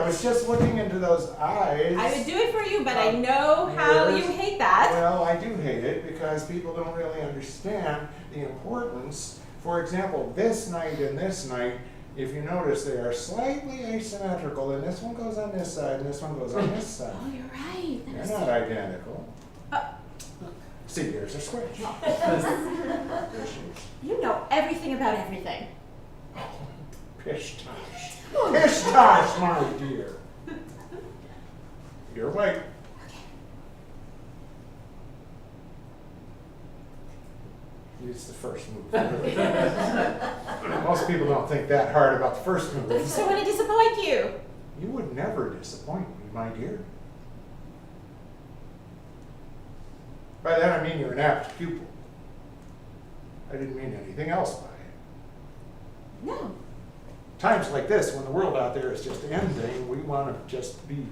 was just looking into those eyes. I would do it for you, but I know how you hate that. Well, I do hate it because people don't really understand the importance. For example, this night and this night, if you notice, they are slightly asymmetrical, and this one goes on this side and this one goes on this side. Oh, you're right. They're not identical. See, there's a switch. You know everything about everything. Pish tosh. Pish tosh, my dear. You're right. It's the first move. Most people don't think that hard about the first move. I just don't want to disappoint you. You would never disappoint me, my dear. By that I mean you're an apt pupil. I didn't mean anything else by it. No. Times like this, when the world out there is just ending, we want to just be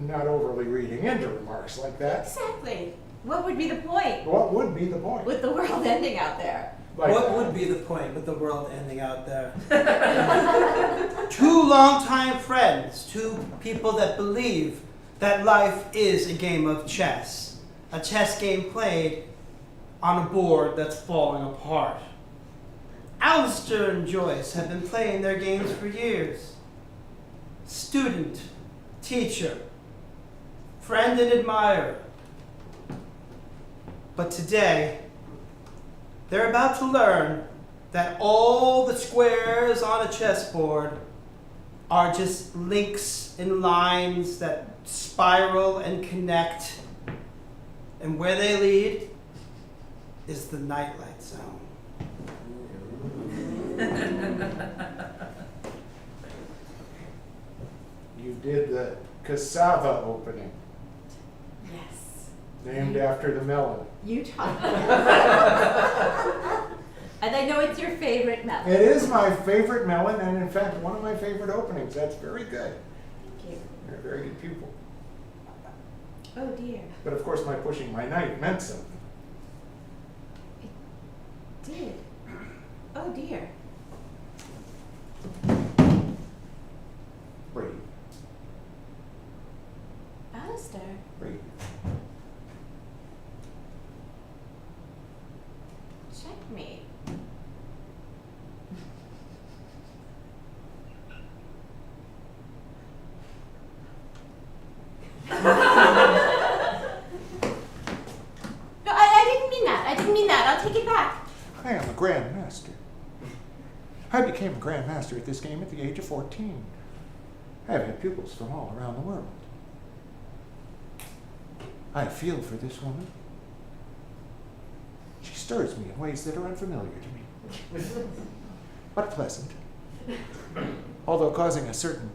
not overly reading into remarks like that. Exactly. What would be the point What would be the point? with the world ending out there? Like What that. would be the point with the world ending out there? Two longtime friends, two people that believe that life is a game of chess. A chess game played on a board that's falling apart. Alistair and Joyce have been playing their games for years. Student, teacher, friend and admirer. But today, They're about to learn that all the squares on a chessboard are just links and lines that spiral and connect. And where they lead is the nightlight zone. You did the cassava opening, Yes. named after the melon. You taught me. And I know it's your favorite melon. It is my favorite melon, and in fact, one of my favorite openings. That's very good. Thank you. You're a very good pupil. Oh dear. But of course, my pushing my knife meant something. Did. Oh dear. Breathe, Alistair. breathe. Checkmate. No, I didn't mean that. I didn't mean that. I'll take it back. I am a Grand Master. I became a Grand Master at this game at the age of 14. I have had pupils from all around the world. I feel for this woman. She stirs me in ways that are unfamiliar to me, but pleasant, although causing a certain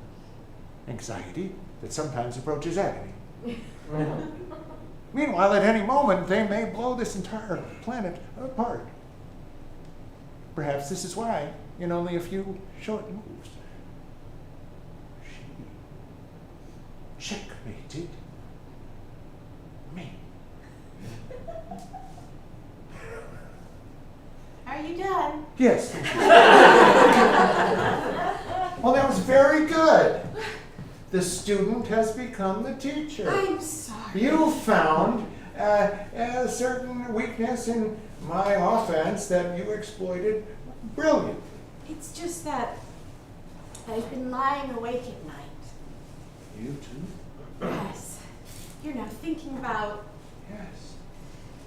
anxiety that sometimes approaches agony. Meanwhile, at any moment, they may blow this entire planet apart. Perhaps this is why, in only a few short moves, she checkmated me. Are you done? Yes. Well, that was very good. The student has become the teacher. I'm sorry. You found a certain weakness in my offense that you exploited brilliantly. It's just that I've been lying awake at night. You too? Yes. You know, thinking about Yes.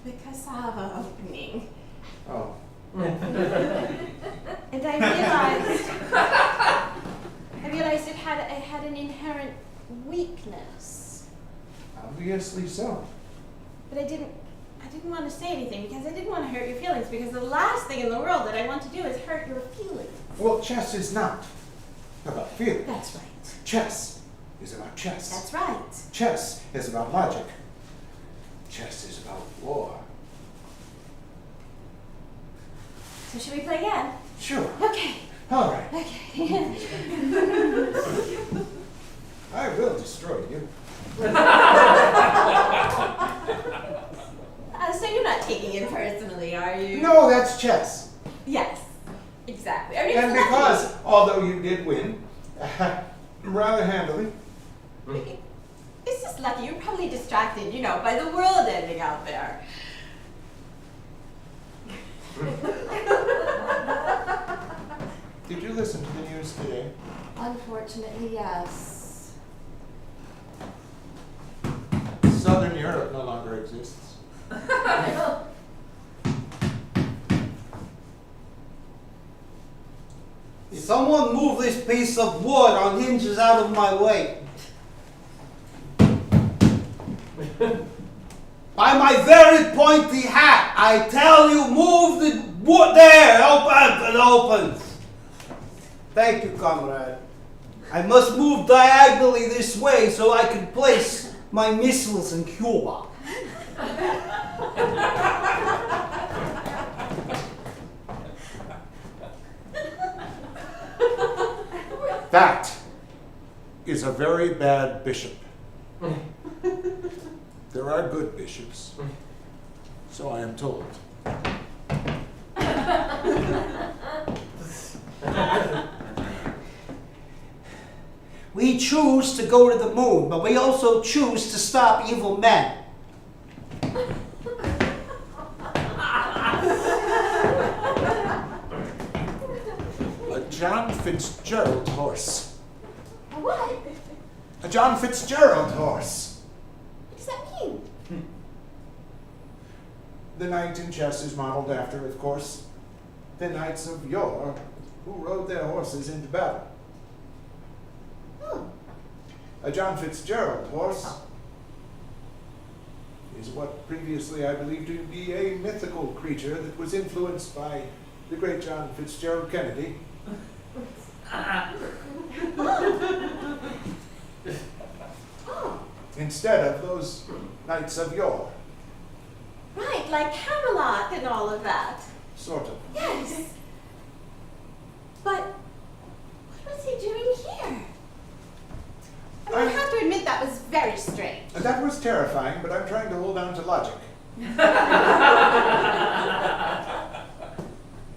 the cassava opening. Oh. And I realized it had an inherent weakness. Obviously so. But I didn't want to say anything because I didn't want to hurt your feelings, because the last thing in the world that I want to do is hurt your feelings. Well, chess is not about feelings. That's right. Chess is about chess. That's right. Chess is about logic. Chess is about war. So should we play again? Sure. Okay. All right. Okay. I will destroy you. So you're not taking it personally, are you? No, that's chess. Yes. Exactly. I mean, And it's because, although you did win, rather handily, lucky. It's just lucky. You're probably distracted, you know, by the world ending out there. did you listen to the news today? Unfortunately, yes. Southern Europe no longer exists. Someone move this piece of wood on hinges out of my way. By my very pointy hat, I tell you, move the wood there. Open, it opens. Thank you, comrade. I must move diagonally this way so I can place my missiles in Cuba. That is a very bad bishop. There are good bishops, so I am told. We choose to go to the moon, but we also choose to stop evil men. A John Fitzgerald horse. A what? A John Fitzgerald horse. What does that mean? the knight in chess is modeled after, of course, the knights of yore who rode their horses into battle. A John Fitzgerald horse is what previously I believed to be a mythical creature that was influenced by the great John Fitzgerald Kennedy. Instead of those knights of yore. Right, like Camelot and all of that. Sort of. Yes. But what was he doing here? I mean, I have to admit that was very strange. That was terrifying, but I'm trying to hold on to logic.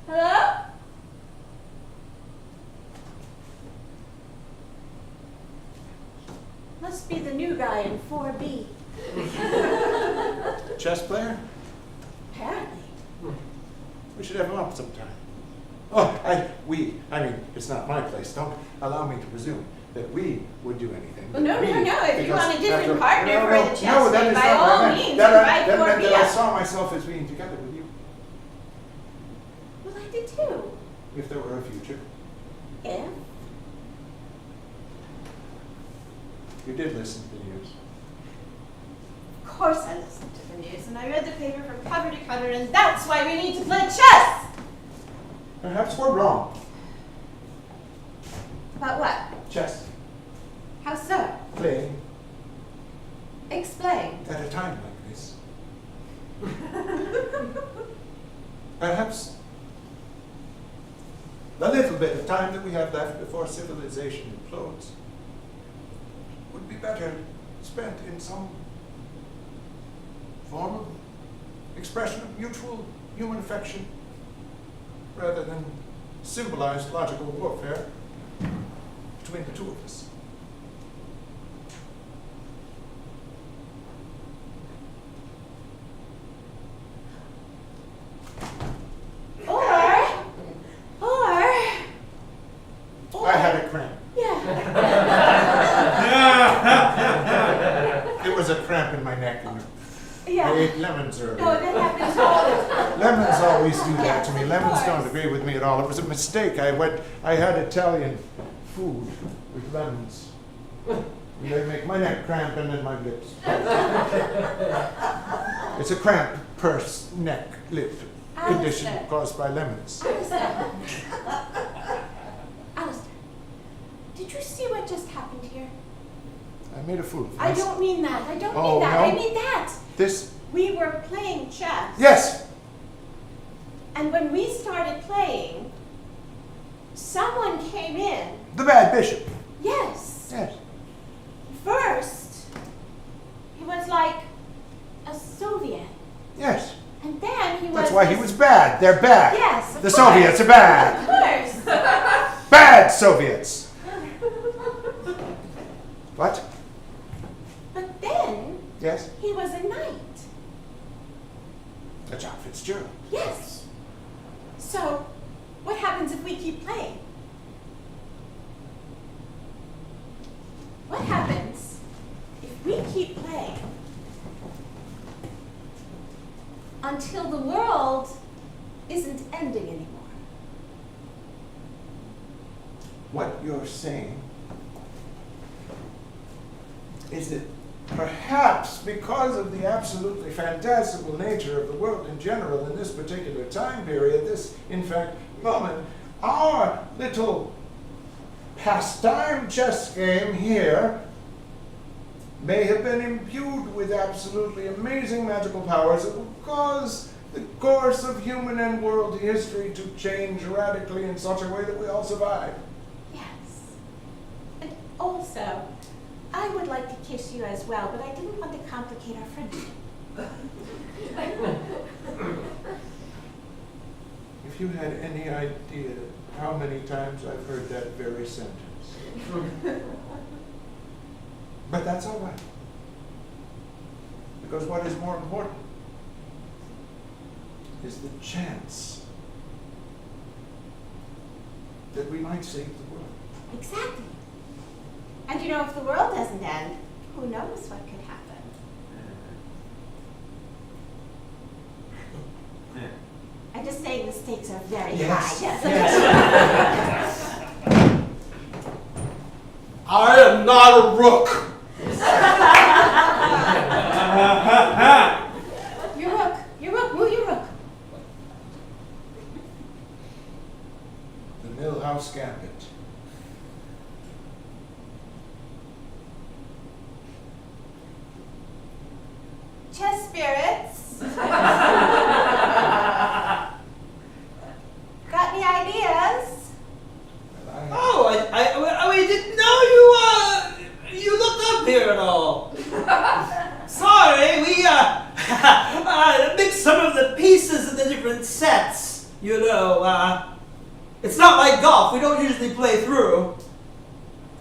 Hello? Must be the new guy in 4B. Chess player? Apparently. We should have him up sometime. Oh, I mean, it's not my place. Don't allow me to presume that we would do anything. Well, no. If Because you want a different after- partner for the chess that game, is by not what I all meant. means, That invite meant that I 4B. saw myself as being together with you, Well, I did too. if there were a future. If? You did listen to the news. Of course I listened to the news, and I read the paper from cover to cover, and that's why we need to play chess! Perhaps we're wrong. About what? Chess. How so? Playing Explain. at a time like this. Perhaps the little bit of time that we have left before civilization implodes would be better spent in some form of expression of mutual human affection rather than symbolized logical warfare between the two of us. Or, I had a cramp. yeah. It was a cramp in my neck, and I Yeah. ate lemons earlier. No, that happens all the time. Lemons always do that to me. Yes, of Lemons don't course. agree with me at all. It was a mistake. I had Italian food with lemons. And they make my neck cramp and then my lips. It's a cramp, purse, neck, lip condition Alistair. caused by lemons. Alistair, did you see what just happened here? I made a fool of I myself. don't mean that. I don't Oh, mean that. no? I mean that. This, We were playing chess. yes, And when we started playing, someone came in. the bad bishop. Yes. Yes. First, he was like a Soviet. Yes. And then he was. That's why he this- was bad. They're bad. Yes. Of The course. Soviets are bad. Of course. Bad Soviets. What? But then Yes. he was a knight. A John Fitzgerald. Yes. So, what happens if we keep playing? What happens if we keep playing until the world isn't ending anymore? What you're saying is that perhaps because of the absolutely fantastical nature of the world in general in this particular time period, this, in fact, moment, our little pastime chess game here may have been imbued with absolutely amazing magical powers that will cause the course of human and world history to change radically in such a way that we all survive. Yes. And also, I would like to kiss you as well, but I didn't want to complicate our friendship. If you had any idea how many times I've heard that very sentence. But that's all right. Because what is more important is the chance that we might save the world. Exactly. And you know, if the world doesn't end, who knows what could happen? saying the stakes are very Yes. high. Yes. I am not a rook. Your rook, move your rook. The Millhouse Gambit. Chess spirits. Got any ideas? Oh, I didn't know you looked up here at all. Sorry, we mixed some of the pieces of the different sets. You know, it's not like golf. We don't usually play through.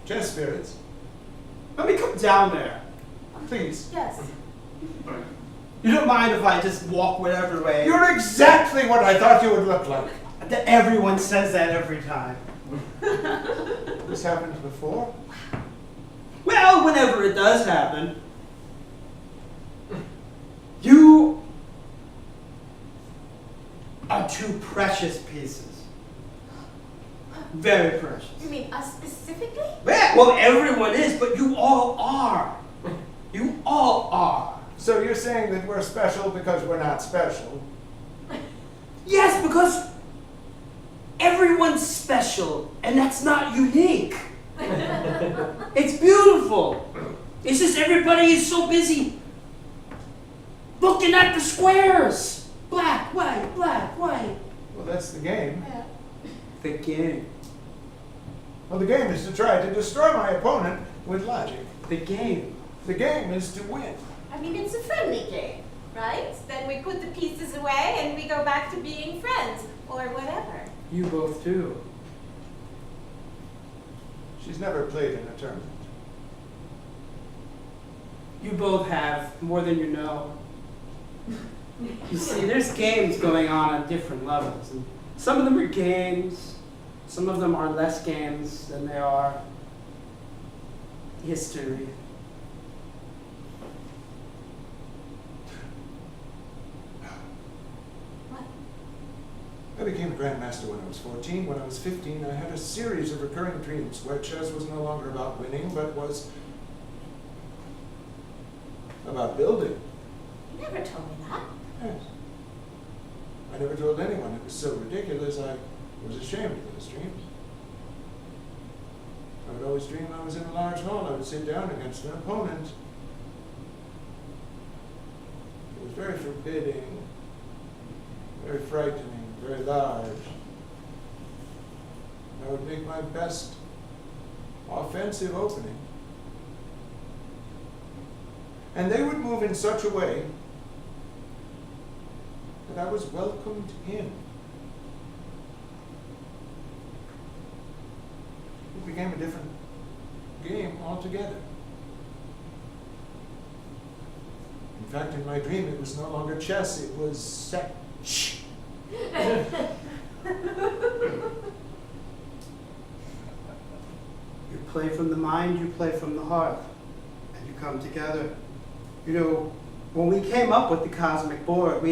Chess spirits. Let me come down there. Please. Yes. You don't mind if I just walk whatever way? You're exactly what I thought you would look like. Everyone says that every time. This happened before? Well, whenever it does happen. You are two precious pieces. Very precious. You mean us specifically? Well, everyone is, but you all are. You all are. So you're saying that we're special because we're not special? Yes, because everyone's special, and that's not unique. It's beautiful. It's just everybody is so busy looking at the squares. Black, white, black, white. Well, that's the game. The game. Well, the game is to try to destroy my opponent with logic. The game. The game is to win. I mean, it's a friendly game, right? Then we put the pieces away and we go back to being friends, or whatever. You both do. She's never played in a tournament. You both have, more than you know. You see, there's games going on different levels. And some of them are games, some of them are less games than they are history. I became a grandmaster when I was 14. When I was 15, I had a series of recurring dreams where chess was no longer about winning, but was about building. You never told me that. Yes. I never told anyone. It was so ridiculous, I was ashamed of those dreams. I would always dream I was in a large hall. I would sit down against an opponent. It was very forbidding, very frightening, very large. I would make my best offensive opening. And they would move in such a way that I was welcomed in. It became a different game altogether. In fact, in my dream, it was no longer chess, it was sex. You play from the mind, you play from the heart, and you come together. You know, when we came up with the cosmic board,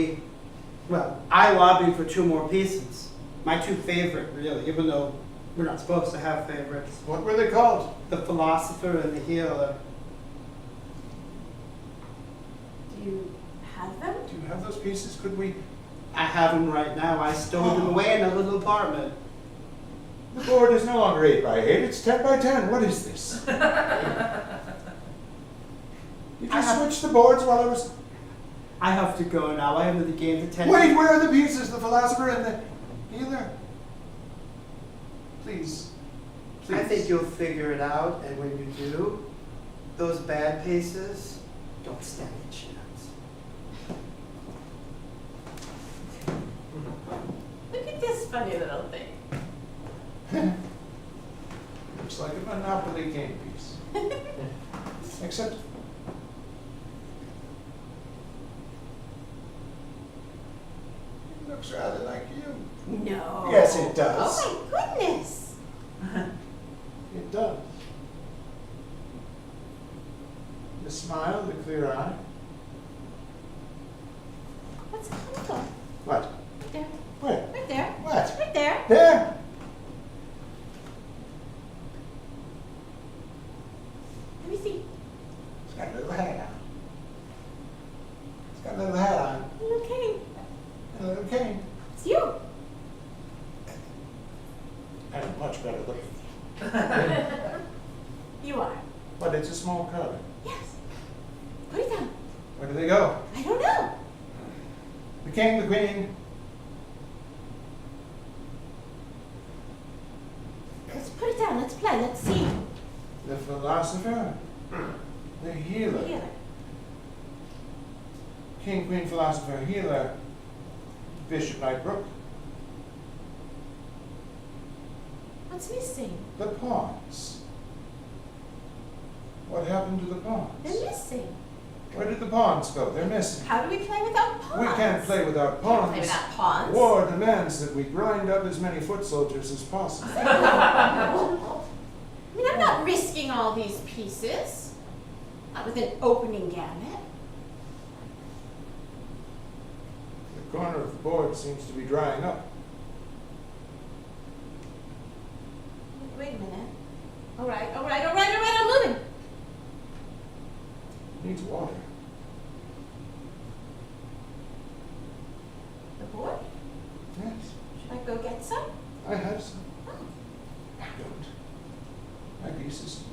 I lobbied for 2 more pieces. My 2 favorite, really, even though we're not supposed to have favorites. What were they called? The philosopher and the healer. Do you have them? Do you have those pieces? Could we? I have them right now. I stowed them away in a little apartment. The board is no longer 8 by 8, it's 10 by 10. What is this? You just switched the boards while I was... I have to go now. I have the game to 10. Wait, where are the pieces? The philosopher and the healer? Please. Please. I think you'll figure it out, and when you do, those bad pieces don't stand a chance. Look at this funny little thing. Looks like a Monopoly game piece. Except... it looks rather like you. No. Yes, it does. Oh my goodness. It does. The smile, the clear eye. What's comical? What? There. Where? Right there. There. Let me see. It's got a little hat on. It's got a little hat on. Little cane. And a little cane. It's you. I'm much better looking. You are. But it's a small card. Yes. Put it down. Where do they go? I don't know. The king, the queen. Let's put it down. Let's play. Let's see. The philosopher. The healer. Healer. King, queen, philosopher, healer. Bishop, knight, rook. What's missing? The pawns. What happened to the pawns? They're missing. Where did the pawns go? They're missing. How do we play without pawns? We can't play without We can't pawns. play without pawns. War demands that we grind up as many foot soldiers as possible. I mean, I'm not risking all these pieces. Not with an opening gambit. The corner of the board seems to be drying up. Wait a minute. All right, I'm moving. Needs water. The board? Yes, Should I go get some? I have some. Oh. I don't. My pieces.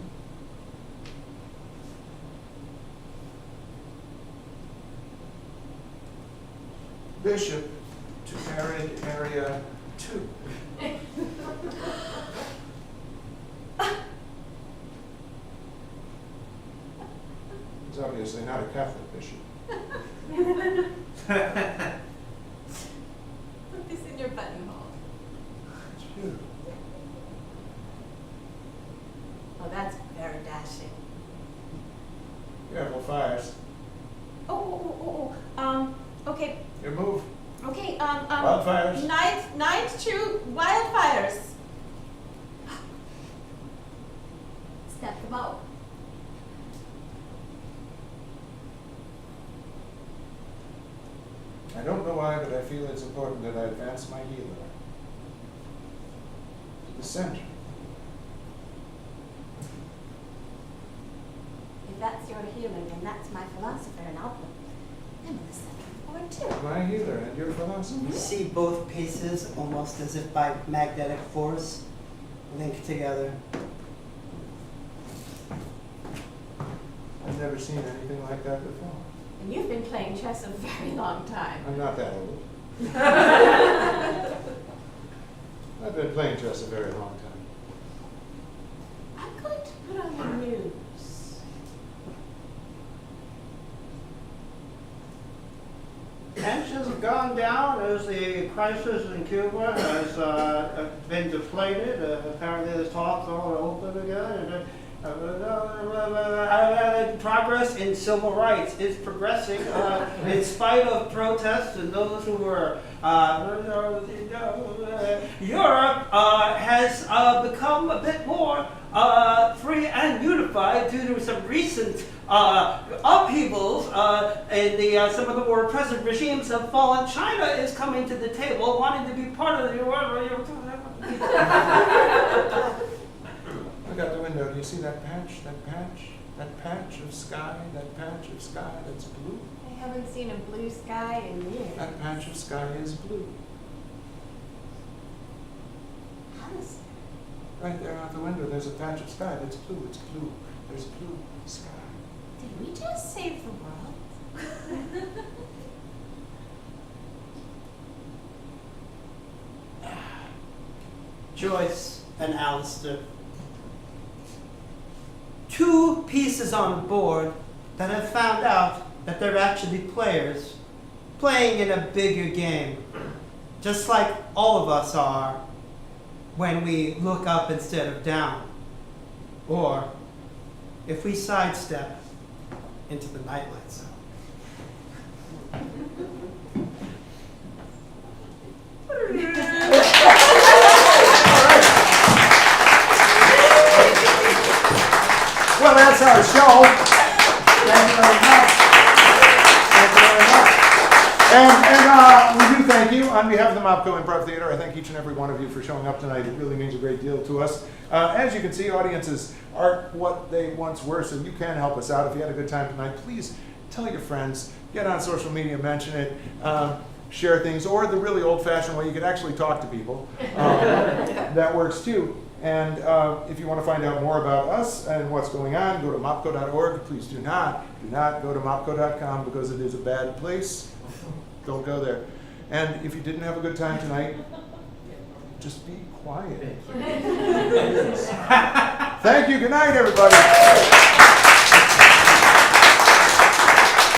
Bishop to area 2. He's obviously not a Catholic bishop. Put this in your buttonhole. It's beautiful. Oh, that's very dashing. Careful fires. Okay. Your move. Okay, Wildfires. Knight to wildfires. Step them out. I don't know why, but I feel it's important that I advance my healer to the center. If that's your healer, then that's my philosopher, and I'll put them in the center forward too. My healer and your philosophy. See both pieces almost as if by magnetic force linked together. I've never seen anything like that before. And you've been playing chess a very long time. I'm not that old. I've been playing chess a very long time. I'm going to put on the news. Tensions have gone down as the crisis in Cuba has been deflated. Apparently, the talks are open again. Progress in civil rights is progressing in spite of protests and those who were. Europe has become a bit more free and unified due to some recent upheavals in some of the more oppressive regimes have fallen. China is coming to the table, wanting to be part of the world. Look out the window. Do you see that patch? That patch of sky? That patch of sky that's blue? I haven't seen a blue sky in years. That patch of sky is blue. How does Right there out the window, there's a patch of sky that's blue. It's blue. There's blue sky. Did we just save the world? Joyce and Alistair. Two pieces on the board that have found out that they're actually players playing in a bigger game. Just like all of us are when we look up instead of down. Or if we sidestep into the nightlight zone. Well, that's our show. Thank you very much. Thank you very much. And We do thank you. On behalf of the Mopco Improv Theater, I thank each and every one of you for showing up tonight. It really means a great deal to us. As you can see, audiences aren't what they once were, so you can help us out. If you had a good time tonight, please tell your friends, get on social media, mention it, share things, or the really old-fashioned way you could actually talk to people. That works too. And if you want to find out more about us and what's going on, go to mopco.org. Please do not go to mopco.com because it is a bad place. Don't go there. And if you didn't have a good time tonight, just be quiet. Thank you. Good night, everybody.